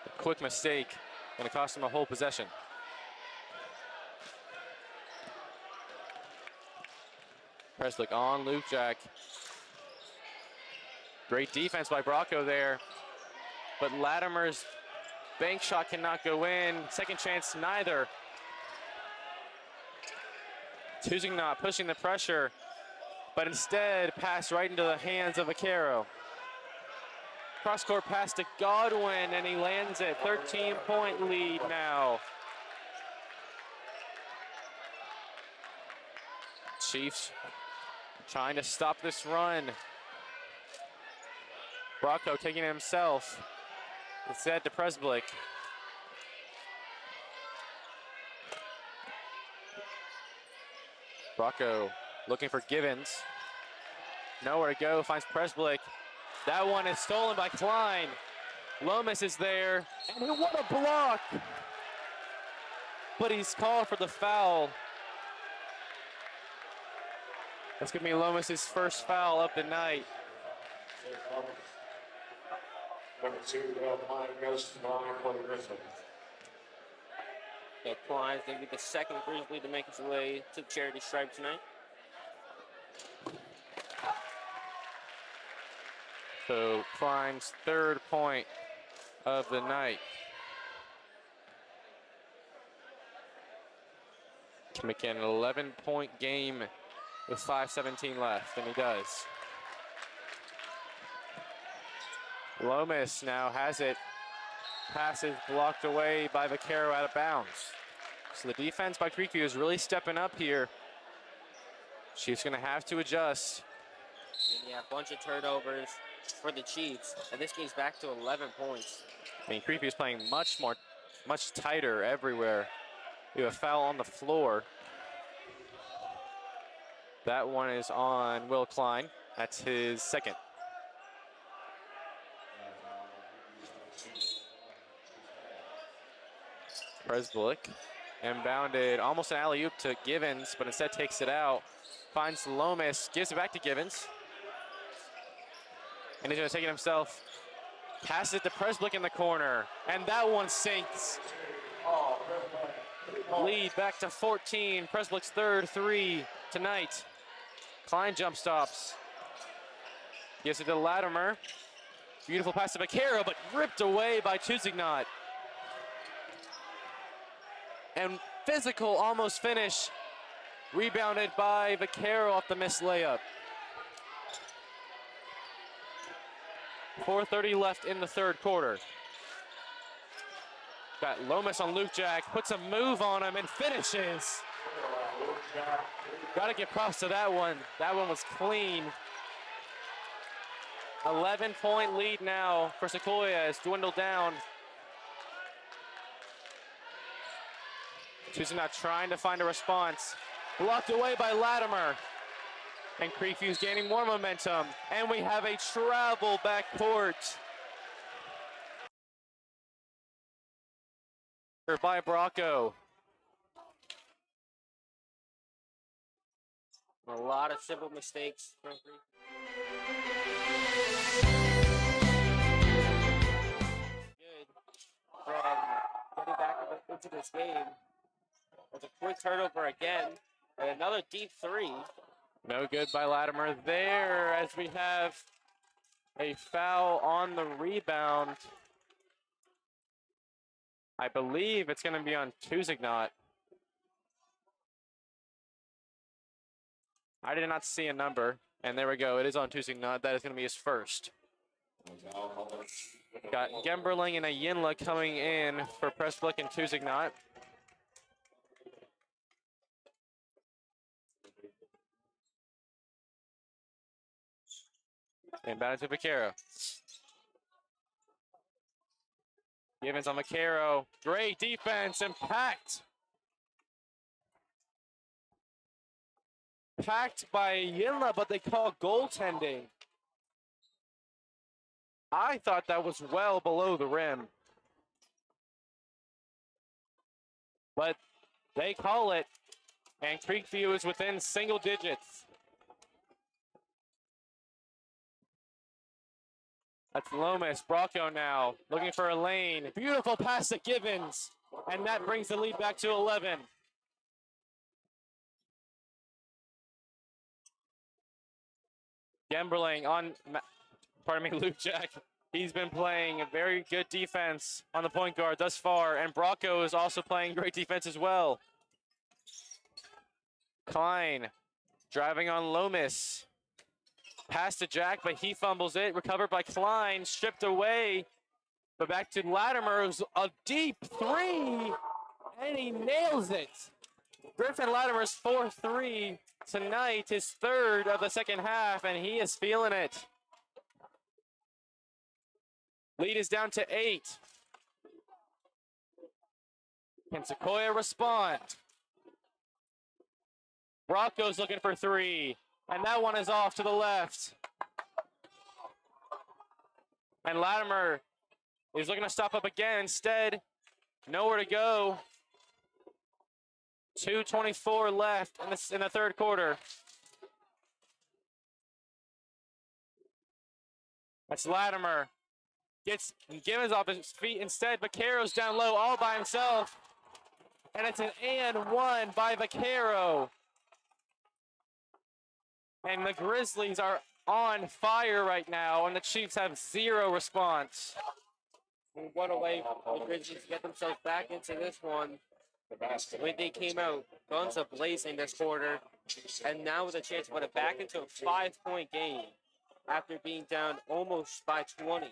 A quick mistake, going to cost him a whole possession. Presblick on Luke Jack. Great defense by Bracco there, but Latimer's bank shot cannot go in. Second chance, neither. Tuzignot pushing the pressure, but instead pass right into the hands of Vaquero. Cross-court pass to Godwin, and he lands it. 13-point lead now. Chiefs trying to stop this run. Bracco taking it himself. Instead to Presblick. Bracco looking for Givens. Nowhere to go, finds Presblick. That one is stolen by Klein. Lomas is there, and what a block! But he's called for the foul. That's gonna be Lomas's first foul of the night. Number 2, Klein goes to the line for the Grizzlies. So Klein's going to be the second Grizzly to make his way to the charity stripe tonight. So Klein's third point of the night. Can make it an 11-point game with 5:17 left, and he does. Lomas now has it. Pass is blocked away by Vaquero out of bounds. So the defense by Creekview is really stepping up here. She's going to have to adjust. And yeah, a bunch of turnovers for the Chiefs, and this game's back to 11 points. I mean, Creekview is playing much tighter everywhere. We have a foul on the floor. That one is on Will Klein. That's his second. Presblick inbounded, almost an alley-oop to Givens, but instead takes it out. Finds Lomas, gives it back to Givens. And he's gonna take it himself. Passes it to Presblick in the corner, and that one sinks. Lead back to 14. Presblick's third 3 tonight. Klein jump stops. Gives it to Latimer. Beautiful pass to Vaquero, but ripped away by Tuzignot. And physical almost finish. Rebounded by Vaquero off the missed layup. 4:30 left in the third quarter. Got Lomas on Luke Jack, puts a move on him and finishes. Got to give props to that one. That one was clean. 11-point lead now for Sequoyah. It's dwindled down. Tuzignot trying to find a response. Blocked away by Latimer. And Creekview's gaining more momentum. And we have a travel backcourt. By Bracco. A lot of simple mistakes from Good from getting back into this game. There's a quick turnover again, and another deep 3. No good by Latimer there, as we have a foul on the rebound. I believe it's going to be on Tuzignot. I did not see a number, and there we go. It is on Tuzignot. That is going to be his first. Got Gemberling and Ayinla coming in for Presblick and Tuzignot. And back to Vaquero. Givens on Vaquero. Great defense and packed. Packed by Yinla, but they call goaltending. I thought that was well below the rim. But they call it, and Creekview is within single digits. That's Lomas. Bracco now looking for a lane. Beautiful pass to Givens. And that brings the lead back to 11. Gemberling on, Luke Jack. He's been playing a very good defense on the point guard thus far. And Bracco is also playing great defense as well. Klein driving on Lomas. Pass to Jack, but he fumbles it. Recovered by Klein, stripped away. But back to Latimer, who's a deep 3, and he nails it. Griffin Latimer's 4-3 tonight, his third of the second half, and he is feeling it. Lead is down to 8. Can Sequoyah respond? Bracco's looking for 3. And that one is off to the left. And Latimer is looking to stop up again. Instead, nowhere to go. 2:24 left in the third quarter. That's Latimer. Gets Gibbons off his feet instead. Vaccaro's down low all by himself. And it's an and one by Vaccaro. And the Grizzlies are on fire right now, and the Chiefs have zero response. One away from the Grizzlies to get themselves back into this one. When they came out, guns are blazing this quarter, and now with a chance to put it back into a 5-point game after being down almost by 20.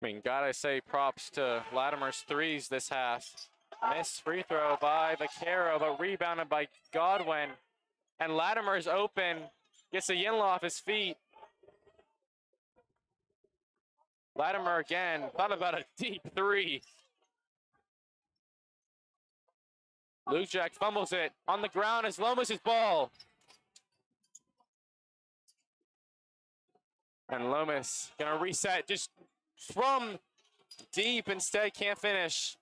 I mean, gotta say props to Latimer's threes this half. Missed free throw by Vaccaro, but rebounded by Godwin. And Latimer's open, gets a Yinla off his feet. Latimer again, thought about a deep three. Luke Jack fumbles it. On the ground is Lomas' ball. And Lomas gonna reset just from deep, instead can't finish.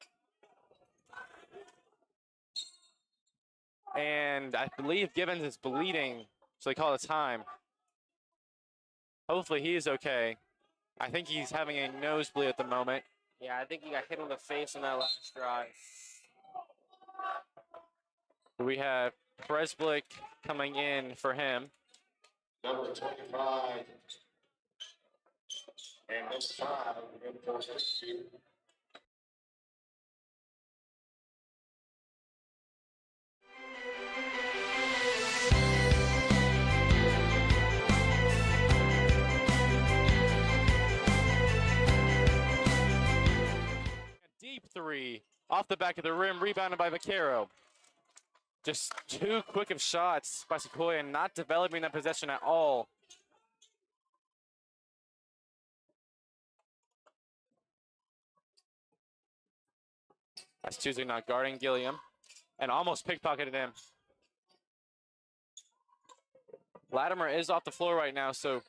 And I believe Gibbons is bleeding, so they call it time. Hopefully he is okay. I think he's having a nosebleed at the moment. Yeah, I think he got hit on the face on that last drive. We have Presblick coming in for him. Number 25. And this time, we're going to go to Deep three off the back of the rim, rebounded by Vaccaro. Just too quick of shots by Sequoyah, not developing that possession at all. That's Tuesday not guarding Gilliam, and almost pickpocketed him. Latimer is off the floor right now, so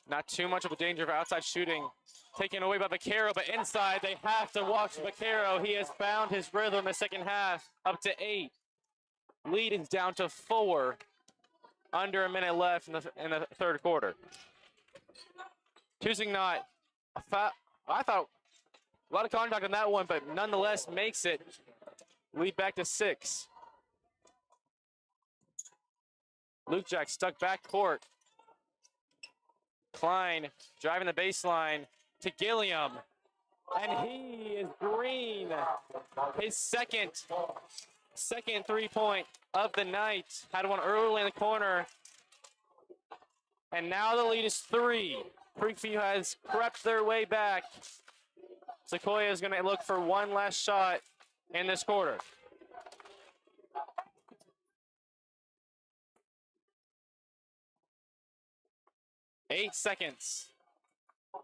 not too much of a danger of outside shooting. Taken away by Vaccaro, but inside they have to watch Vaccaro. He has found his rhythm in the second half, up to 8. Lead is down to 4. Under a minute left in the third quarter. Choosing not, I thought a lot of contact on that one, but nonetheless makes it. Lead back to 6. Luke Jack stuck back court. Klein driving the baseline to Gilliam. And he is green. His second 3-point of the night. Had one early in the corner. And now the lead is 3. Creekview has crept their way back. Sequoyah is going to look for one last shot in this quarter. Eight seconds.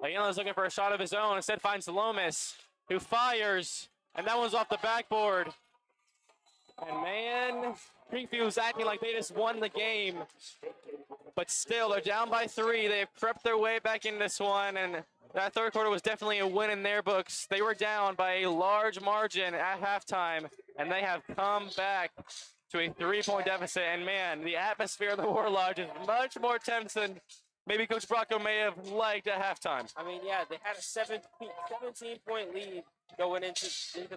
Ayala's looking for a shot of his own. Instead finds Lomas, who fires, and that one's off the backboard. And man, Creekview's acting like they just won the game. But still, they're down by 3. They've crept their way back in this one, and that third quarter was definitely a win in their books. They were down by a large margin at halftime, and they have come back to a 3-point deficit. And man, the atmosphere of the War Lodge is much more tense than maybe Coach Bracco may have liked at halftime. I mean, yeah, they had a 17-point lead going into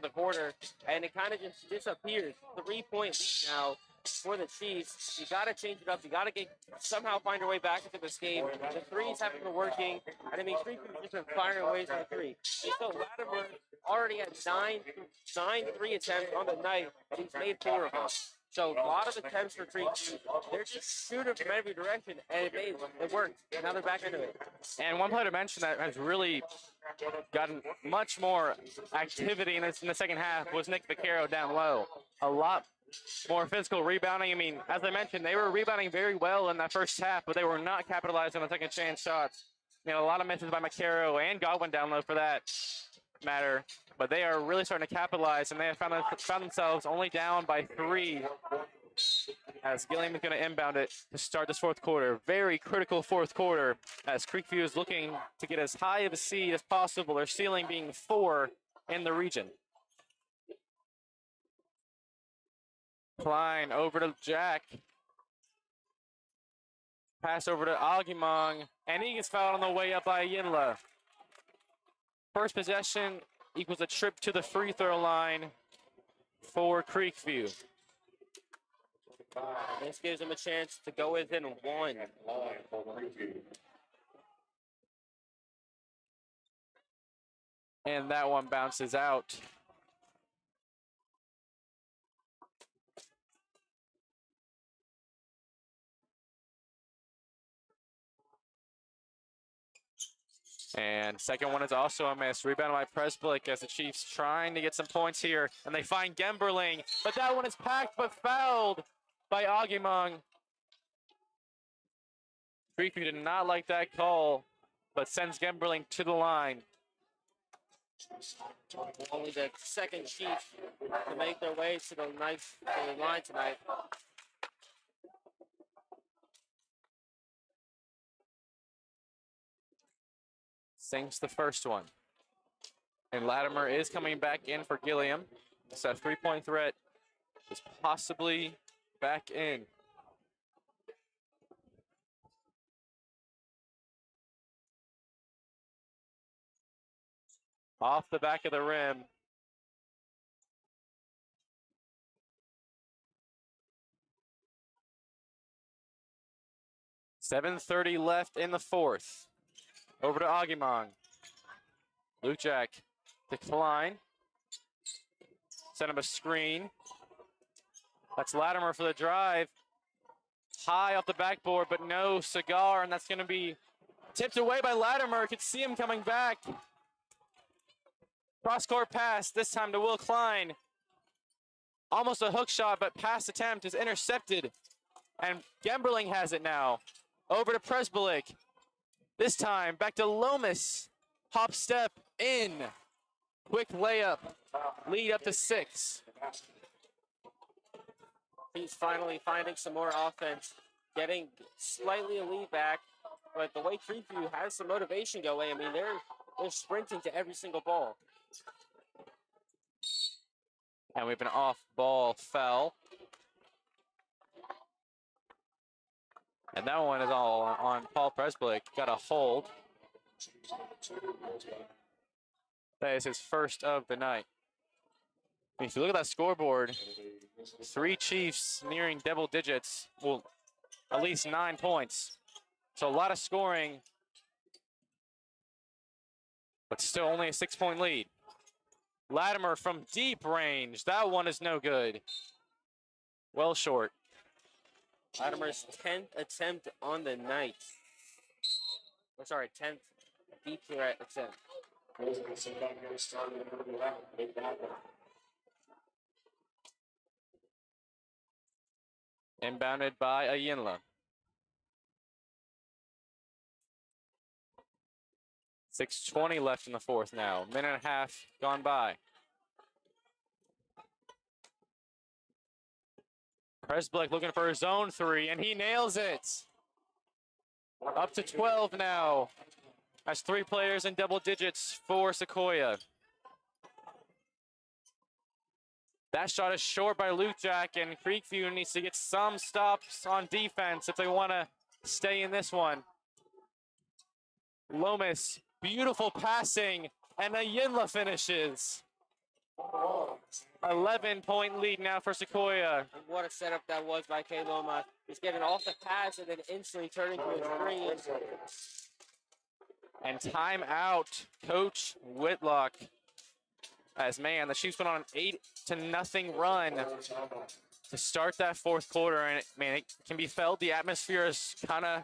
the quarter, and it kind of just disappeared. 3-point lead now for the Chiefs. You got to change it up. You got to somehow find your way back into this game. The threes haven't been working, and I mean, Creekview just been firing away from the 3. And so Latimer already had 9 3 attempts on the night, and he's made 4 of them. So a lot of attempts for Creekview. They're just shooting from every direction, and it worked. Now they're back into it. And one player to mention that has really gotten much more activity in the second half was Nick Vaccaro down low. A lot more physical rebounding. I mean, as I mentioned, they were rebounding very well in that first half, but they were not capitalizing on the second chance shots. You know, a lot of misses by Vaccaro and Godwin down low for that matter. But they are really starting to capitalize, and they have found themselves only down by 3 as Gilliam is going to inbound it to start this fourth quarter. Very critical fourth quarter as Creekview is looking to get as high of a seed as possible, their ceiling being 4 in the region. Klein over to Jack. Pass over to Agimong, and he gets fouled on the way up by Yinla. First possession equals a trip to the free throw line for Creekview. This gives them a chance to go within 1. And that one bounces out. And second one is also a miss. Rebound by Presblick as the Chiefs trying to get some points here. And they find Gemberling, but that one is packed but fouled by Agimong. Creekview did not like that call, but sends Gemberling to the line. Only the second Chief to make their way to the line tonight. Sinks the first one. And Latimer is coming back in for Gilliam. So that 3-point threat is possibly back in. Off the back of the rim. .7:30 left in the fourth. Over to Agimong. Luke Jack to Klein. Send him a screen. That's Latimer for the drive. High off the backboard, but no cigar, and that's going to be tipped away by Latimer. Could see him coming back. Cross-court pass, this time to Will Klein. Almost a hook shot, but pass attempt is intercepted. And Gemberling has it now. Over to Presblick. This time, back to Lomas. Hop step in. Quick layup. Lead up to 6. He's finally finding some more offense. Getting slightly a lead back. But the way Creekview has some motivation going, I mean, they're sprinting to every single ball. And we have an off-ball foul. And that one is all on Paul Presblick. Got a hold. That is his first of the night. If you look at that scoreboard, 3 Chiefs nearing double digits. Well, at least 9 points. So a lot of scoring, but still only a 6-point lead. Latimer from deep range. That one is no good. Well short. Latimer's 10th attempt on the night. Oh, sorry, 10th deep threat attempt. Inbounded by Ayinla. 6:20 left in the fourth now. Minute and a half gone by. Presblick looking for his own 3, and he nails it. Up to 12 now. That's 3 players in double digits for Sequoyah. That shot is short by Luke Jack, and Creekview needs to get some stops on defense if they want to stay in this one. Lomas, beautiful passing, and Ayinla finishes. 11-point lead now for Sequoyah. And what a setup that was by K. Loma. He's getting off the pass and then instantly turning to a 3. And timeout, Coach Whitlock. As man, the Chiefs went on an 8-0 run to start that fourth quarter, and it can be felt. The atmosphere is kind of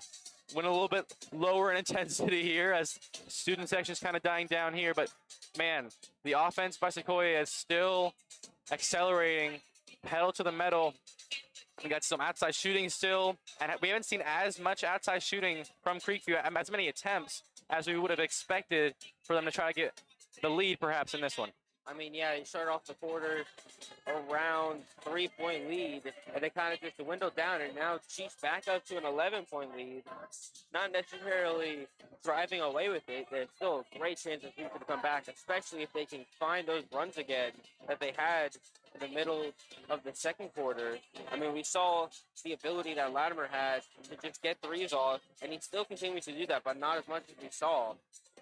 went a little bit lower in intensity here as student section's kind of dying down here. But man, the offense by Sequoyah is still accelerating, pedal to the metal. We got some outside shooting still, and we haven't seen as much outside shooting from Creekview, as many attempts as we would have expected for them to try to get the lead perhaps in this one. I mean, yeah, they started off the quarter around 3-point lead, and they kind of just dwindled down, and now Chiefs back up to an 11-point lead. Not necessarily driving away with it. There's still a great chance of people to come back, especially if they can find those runs again that they had in the middle of the second quarter. I mean, we saw the ability that Latimer had to just get threes off, and he still continues to do that, but not as much as we saw.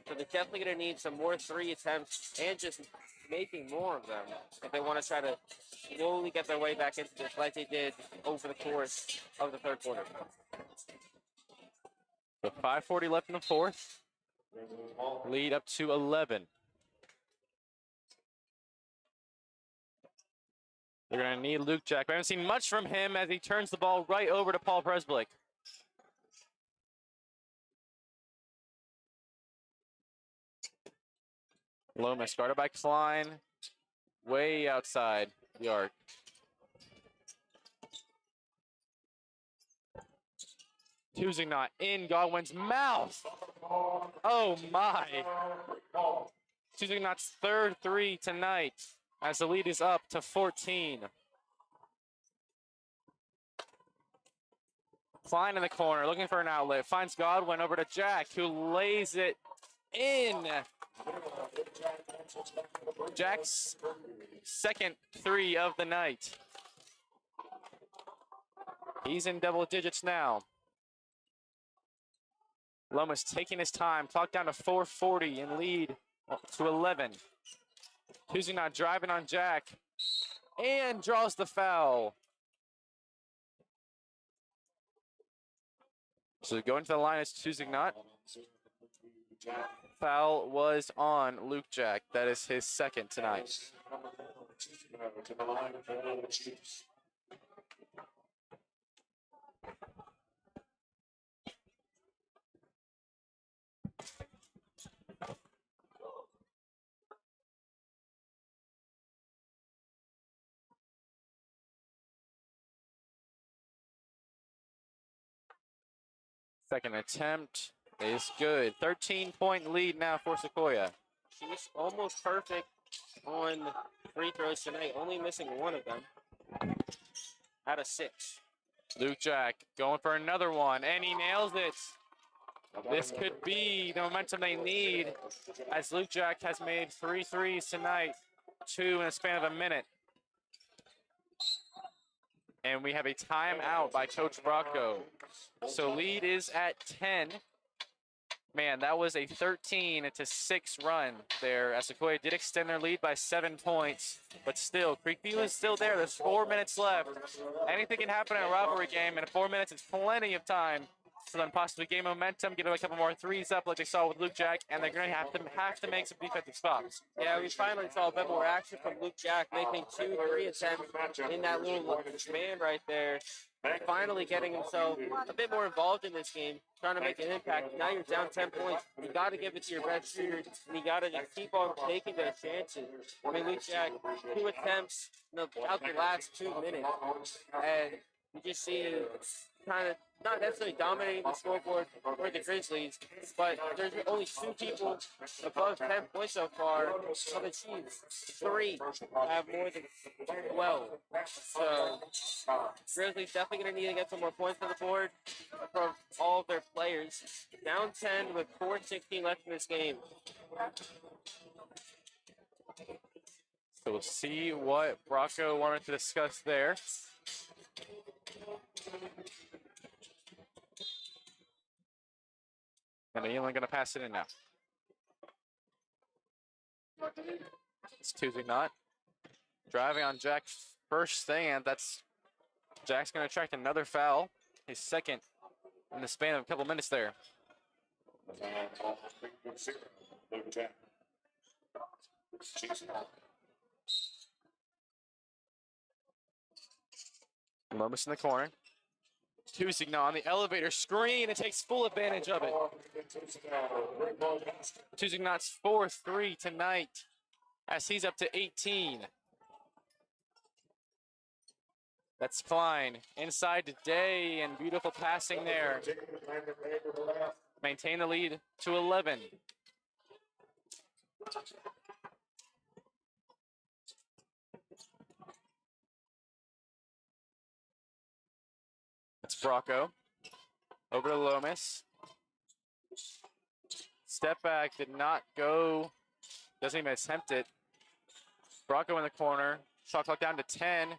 So they're definitely going to need some more 3 attempts and just making more of them if they want to try to slowly get their way back into this like they did over the course of the third quarter. With 5:40 left in the fourth, lead up to 11. They're going to need Luke Jack. We haven't seen much from him as he turns the ball right over to Paul Presblick. Lomas guarded by Klein, way outside the arc. Tuzignot in Godwin's mouth. Oh my. Tuzignot's third 3 tonight as the lead is up to 14. Klein in the corner looking for an outlet. Finds Godwin over to Jack, who lays it in. Jack's second 3 of the night. He's in double digits now. Lomas taking his time. Clock down to 4:40 and lead to 11. Tuzignot driving on Jack and draws the foul. So going to the line is Tuzignot. Foul was on Luke Jack. That is his second tonight. Second attempt is good. 13-point lead now for Sequoyah. She's almost perfect on free throws tonight, only missing 1 of them out of 6. Luke Jack going for another one, and he nails it. This could be the momentum they need, as Luke Jack has made 3 threes tonight, 2 in a span of a minute. And we have a timeout by Coach Bracco. So lead is at 10. Man, that was a 13-6 run there, as Sequoyah did extend their lead by 7 points. But still, Creekview is still there. There's 4 minutes left. Anything can happen in a rivalry game, and 4 minutes is plenty of time for them possibly gain momentum, get a couple more threes up like they saw with Luke Jack, and they're going to have to make some defensive stops. Yeah, we finally saw a bit more action from Luke Jack, making 2 3 attempts in that little span right there. Finally getting himself a bit more involved in this game, trying to make an impact. Now you're down 10 points. You got to give it to your best shooter, and you got to just keep on taking those chances. I mean, Luke Jack, 2 attempts out the last 2 minutes, and you just see kind of not necessarily dominating the scoreboard for the Grizzlies, but there's only 2 people above 10 points so far. On the Chiefs, 3 have more than 12. So Grizzlies definitely going to need to get some more points on the board from all of their players. Down 10 with 4:16 left in this game. So we'll see what Bracco wanted to discuss there. And Elan going to pass it in now. It's Tuzignot driving on Jack's first stand. That's Jack's going to attract another foul, his second in the span of a couple minutes there. Lomas in the corner. Tuzignot on the elevator screen and takes full advantage of it. Tuzignot's 4th 3 tonight as he's up to 18. That's Klein inside today, and beautiful passing there. Maintain the lead to 11. Bracco. Over to Lomas. Step back, did not go. Doesn't even attempt it. Bracco in the corner. Shot clock down to 10.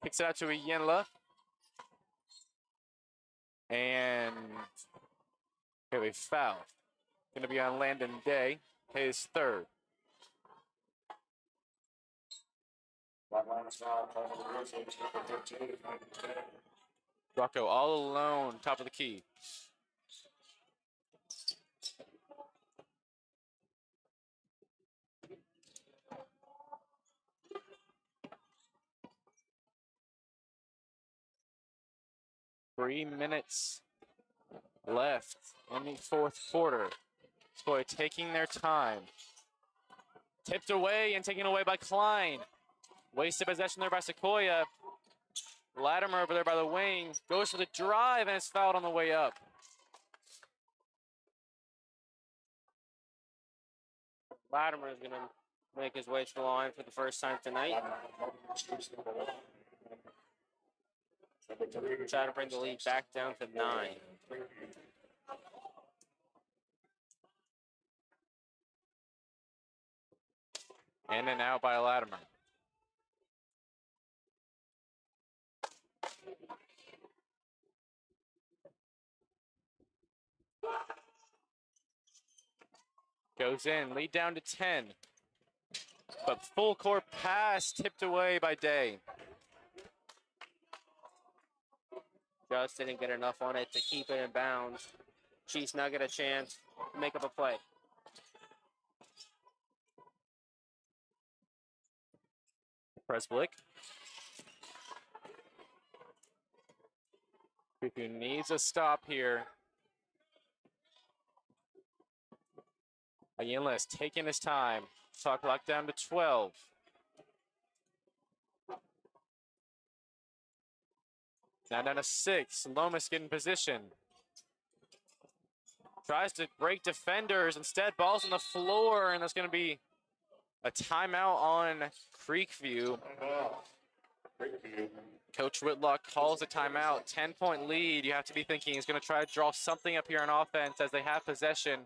Kicks it out to Iyenla. And okay, we foul. Going to be on Landon Day, his third. Bracco all alone, top of the key. Three minutes left in the fourth quarter. Sequoyah taking their time. Tipped away and taken away by Klein. Wasted possession there by Sequoyah. Latimer over there by the wing. Goes for the drive and is fouled on the way up. Latimer is going to make his way to the line for the first time tonight. Try to bring the lead back down to 9. In and out by Latimer. Goes in, lead down to 10. But full court pass tipped away by Day. Just didn't get enough on it to keep it in bounds. Chiefs now get a chance to make up a play. Presblick. Creekview needs a stop here. Iyenla is taking his time. Shot clock down to 12. Now down to 6. Lomas getting position. Tries to break defenders. Instead, ball's on the floor, and that's going to be a timeout on Creekview. Coach Whitlock calls a timeout. 10-point lead. You have to be thinking he's going to try to draw something up here on offense as they have possession.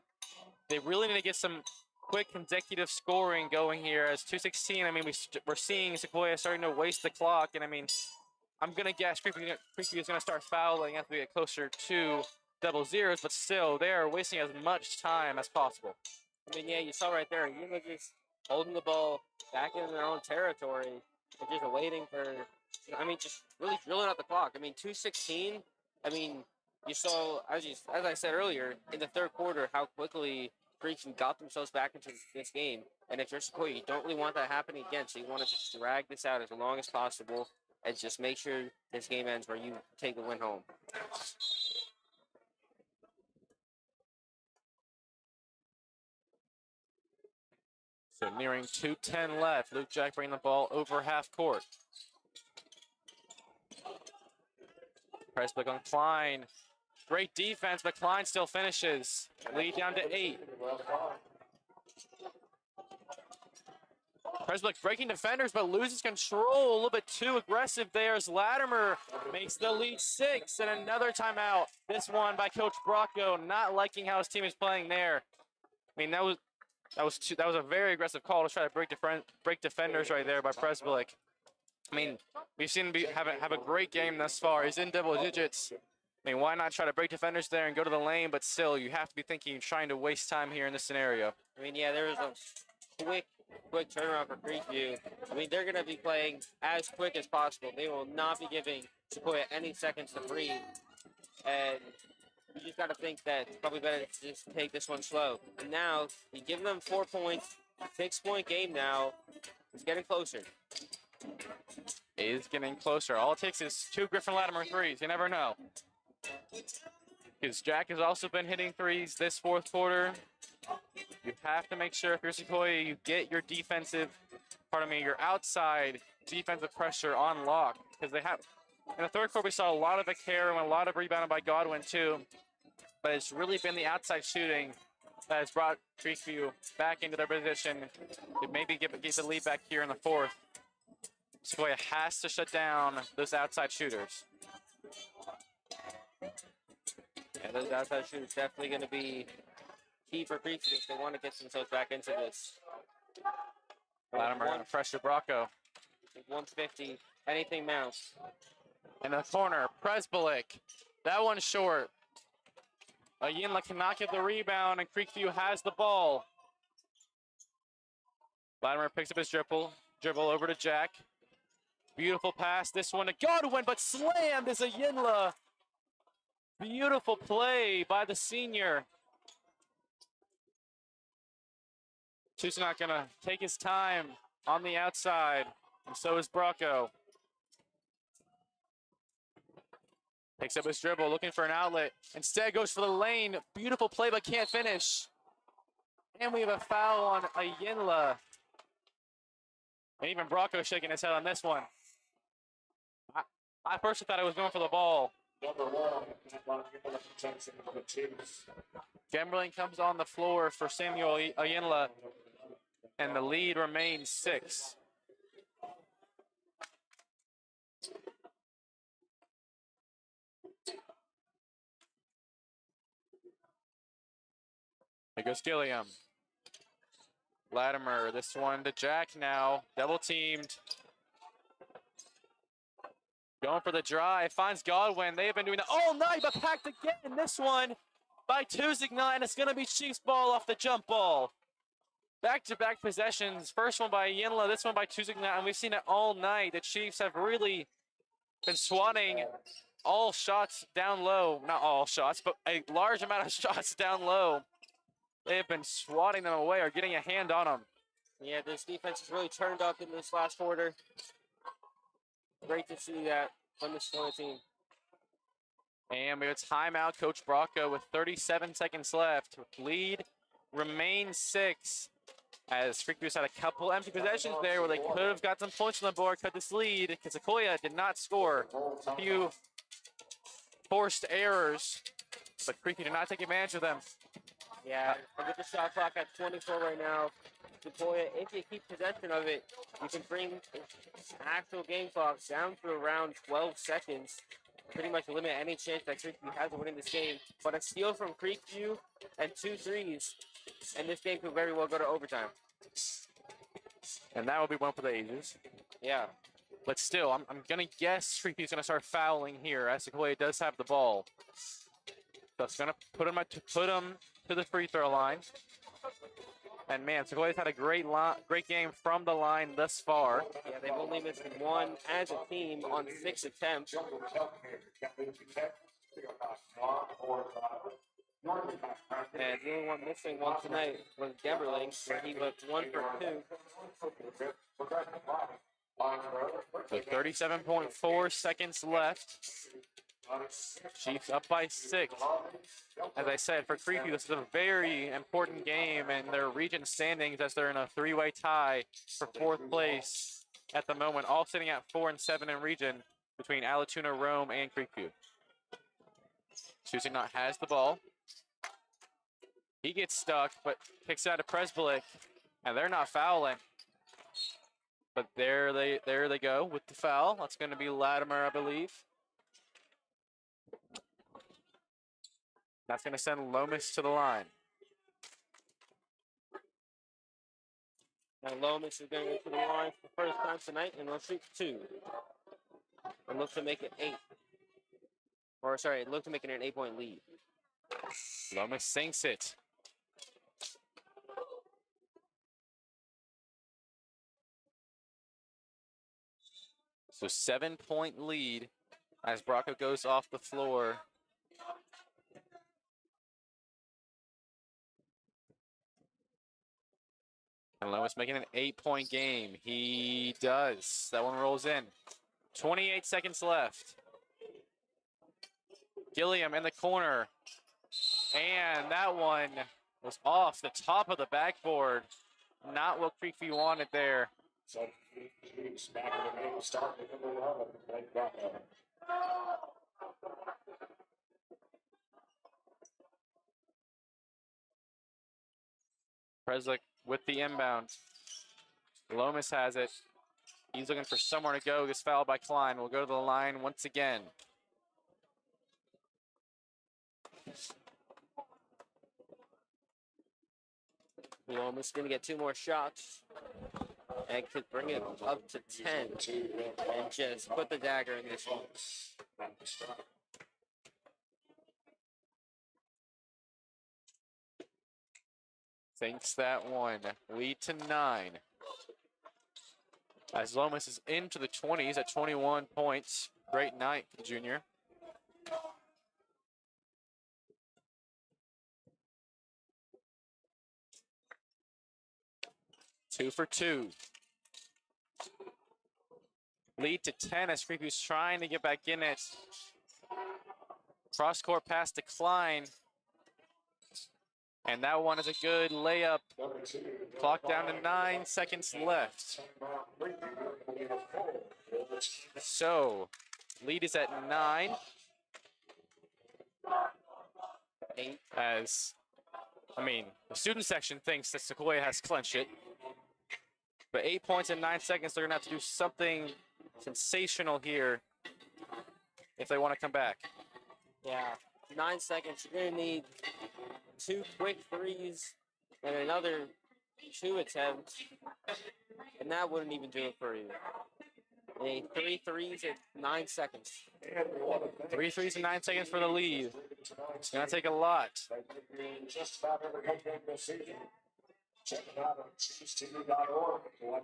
They really need to get some quick consecutive scoring going here as 2:16. I mean, we're seeing Sequoyah starting to waste the clock, and I mean, I'm going to guess Creekview is going to start fouling as we get closer to double zeros, but still, they are wasting as much time as possible. I mean, yeah, you saw right there, you're just holding the ball back in their own territory and just waiting for, I mean, just really drilling out the clock. I mean, 2:16, I mean, you saw, as I said earlier, in the third quarter, how quickly Creekview got themselves back into this game. And if you're Sequoyah, you don't really want that happening again, so you want to just drag this out as long as possible and just make sure this game ends where you take the win home. So nearing 2:10 left. Luke Jack bringing the ball over half court. Presblick on Klein. Great defense, but Klein still finishes. Lead down to 8. Presblick breaking defenders, but loses control. A little bit too aggressive there as Latimer makes the lead 6, and another timeout. This one by Coach Bracco, not liking how his team is playing there. I mean, that was a very aggressive call to try to break defenders right there by Presblick. I mean, we've seen him have a great game thus far. He's in double digits. I mean, why not try to break defenders there and go to the lane? But still, you have to be thinking, trying to waste time here in this scenario. I mean, yeah, there was a quick turnaround for Creekview. I mean, they're going to be playing as quick as possible. They will not be giving Sequoyah any seconds to breathe. And you just got to think that it's probably better to just take this one slow. And now, you give them 4 points, 6-point game now. It's getting closer. Is getting closer. All it takes is 2 Griffin Latimer threes. You never know. Because Jack has also been hitting threes this fourth quarter. You have to make sure if you're Sequoyah, you get your your outside defensive pressure on lock. Because they have, in the third quarter, we saw a lot of Vaquero and a lot of rebounding by Godwin too. But it's really been the outside shooting that has brought Creekview back into their position to maybe get the lead back here in the fourth. Sequoyah has to shut down those outside shooters. And those outside shooters definitely going to be key for Creekview if they want to get themselves back into this. Latimer going to pressure Bracco. 150, anything mounts. In the corner, Presbolic. That one's short. Ayinla cannot get the rebound, and Creekview has the ball. Latimer picks up his dribble over to Jack. Beautiful pass, this one to Godwin, but slammed is Ayinla. Beautiful play by the senior. Chief's not gonna take his time on the outside, and so is Bracco. Picks up his dribble, looking for an outlet. Instead goes for the lane. Beautiful play, but can't finish. And we have a foul on Ayinla. And even Bracco shaking his head on this one. I personally thought I was going for the ball. Gemberling comes on the floor for Samuel Ayinla, and the lead remains 6. Here goes Gilliam. Latimer, this one to Jack now. Double teamed. Going for the drive, finds Godwin. They have been doing that all night, but packed again. This one by Tuzigna, and it's going to be Chiefs ball off the jump ball. Back-to-back possessions. First one by Ayinla, this one by Tuzigna, and we've seen it all night. The Chiefs have really been swatting all shots down low. Not all shots, but a large amount of shots down low. They have been swatting them away or getting a hand on them. Yeah, this defense has really turned up in this last quarter. Great to see that from this Sequoyah team. And we have a timeout, Coach Bracco, with 37 seconds left. Lead remains 6. As Creekview's had a couple empty possessions there where they could have got some points on the board, cut this lead, because Sequoyah did not score. A few forced errors, but Creekview did not take advantage of them. Yeah, and with the shot clock at 24 right now, Sequoyah, if you keep possession of it, you can bring actual game clock down to around 12 seconds. Pretty much limit any chance that Creekview has of winning this game. But a steal from Creekview and 2 threes, and this game could very well go to overtime. And that will be one for the ages. Yeah. But still, I'm going to guess Creekview's going to start fouling here, as Sequoyah does have the ball. That's going to put him to the free throw line. And man, Sequoyah's had a great game from the line thus far. Yeah, they've only missed one as a team on 6 attempts. And the only one missing one tonight was Gemberling, where he was 1 for 2. So 37.4 seconds left. Chiefs up by 6. As I said, for Creekview, this is a very important game in their region standings, as they're in a 3-way tie for 4th place at the moment, all sitting at 4 and 7 in region between Allatoona, Rome, and Creekview. Tuzigna has the ball. He gets stuck, but kicks out to Presbolic, and they're not fouling. But there they go with the foul. That's going to be Latimer, I believe. That's going to send Lomas to the line. And Lomas is going to go to the line for the first time tonight, and they'll shoot 2. And look to make it 8. Or, sorry, look to make it an 8-point lead. Lomas sinks it. So 7-point lead as Bracco goes off the floor. And Lomas making an 8-point game. He does. That one rolls in. 28 seconds left. Gilliam in the corner. And that one was off the top of the backboard. Not what Creekview wanted there. Preslick with the inbound. Lomas has it. He's looking for somewhere to go. Gets fouled by Klein. We'll go to the line once again. Lomas going to get 2 more shots and could bring it up to 10 and just put the dagger in this one. Thinks that one. Lead to 9. As Lomas is into the 20s at 21 points. Great night, junior. Two for 2. Lead to 10 as Creekview's trying to get back in it. Cross-court pass decline. And that one is a good layup. Clock down to 9 seconds left. So, lead is at 9. 8. As, the student section thinks that Sequoyah has clinched it. But 8 points in 9 seconds, they're going to have to do something sensational here if they want to come back. Yeah, 9 seconds. You're going to need 2 quick threes and another 2 attempts. And that wouldn't even do it for you. You need 3 threes in 9 seconds. 3 threes in 9 seconds for the lead. It's going to take a lot.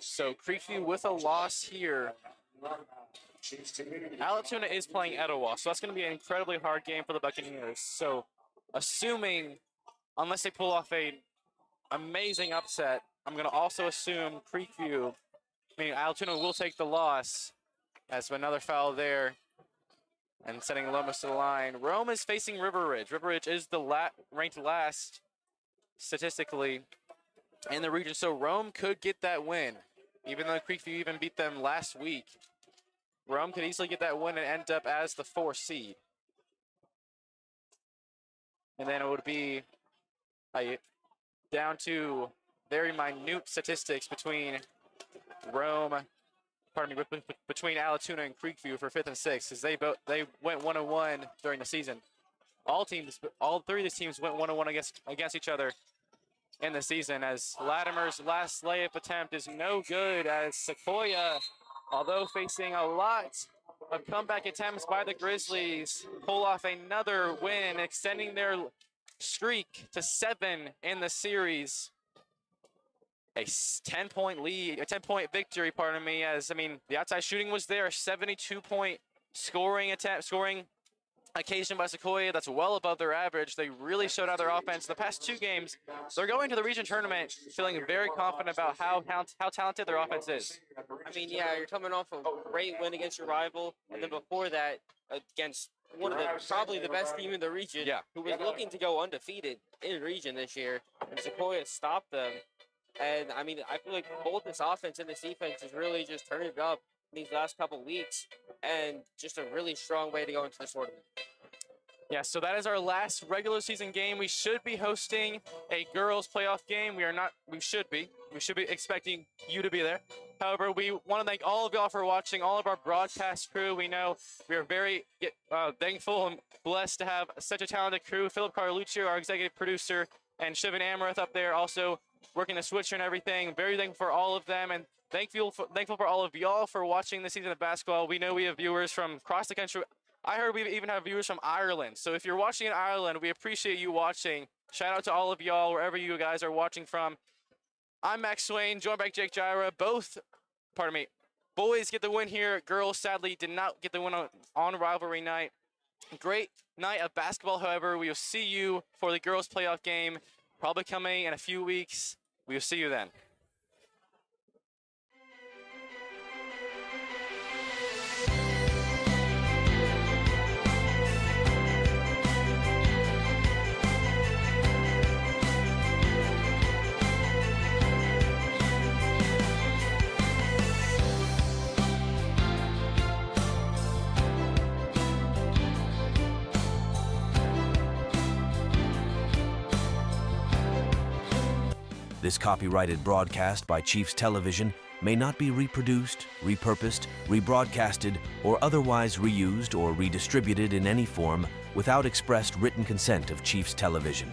So Creekview with a loss here. Allatoona is playing Etowah, so that's going to be an incredibly hard game for the Buccaneers. So assuming, unless they pull off a amazing upset, I'm going to also assume Creekview, Allatoona will take the loss as another foul there and sending Lomas to the line. Rome is facing River Ridge. River Ridge is the ranked last statistically in the region, so Rome could get that win. Even though Creekview even beat them last week, Rome could easily get that win and end up as the 4 seed. And then it would be down to very minute statistics between between Allatoona and Creekview for 5th and 6th, as they went 1-1 during the season. All 3 of these teams went 1-1 against each other in the season, as Latimer's last layup attempt is no good, as Sequoyah, although facing a lot of comeback attempts by the Grizzlies, pull off another win, extending their streak to 7 in the series. A 10-point lead, a 10-point victory, pardon me, as, the outside shooting was there, a 72-point scoring occasion by Sequoyah. That's well above their average. They really showed out their offense the past 2 games. They're going to the region tournament feeling very confident about how talented their offense is. Yeah, you're coming off a great win against your rival, and then before that, against one of probably the best team in the region, who was looking to go undefeated in the region this year, and Sequoyah stopped them. And, I feel like both this offense and this defense is really just turning it up these last couple weeks, and just a really strong way to go into this tournament. Yeah, so that is our last regular season game. We should be hosting a girls playoff game. We should be expecting you to be there. However, we want to thank all of y'all for watching, all of our broadcast crew. We know we are very thankful and blessed to have such a talented crew. Philip Carlucci, our executive producer, and Shiven Amrith up there also working the switcher and everything. Very thankful for all of them, and thankful for all of y'all for watching this season of basketball. We know we have viewers from across the country. I heard we even have viewers from Ireland. So if you're watching in Ireland, we appreciate you watching. Shout out to all of y'all, wherever you guys are watching from. I'm Max Swain, joined by Jake Gyra. Boys get the win here. Girls, sadly, did not get the win on rivalry night. Great night of basketball, however. We will see you for the girls playoff game, probably coming in a few weeks. We will see you then. This copyrighted broadcast by Chiefs Television may not be reproduced, repurposed, rebroadcasted, or otherwise reused or redistributed in any form without expressed written consent of Chiefs Television.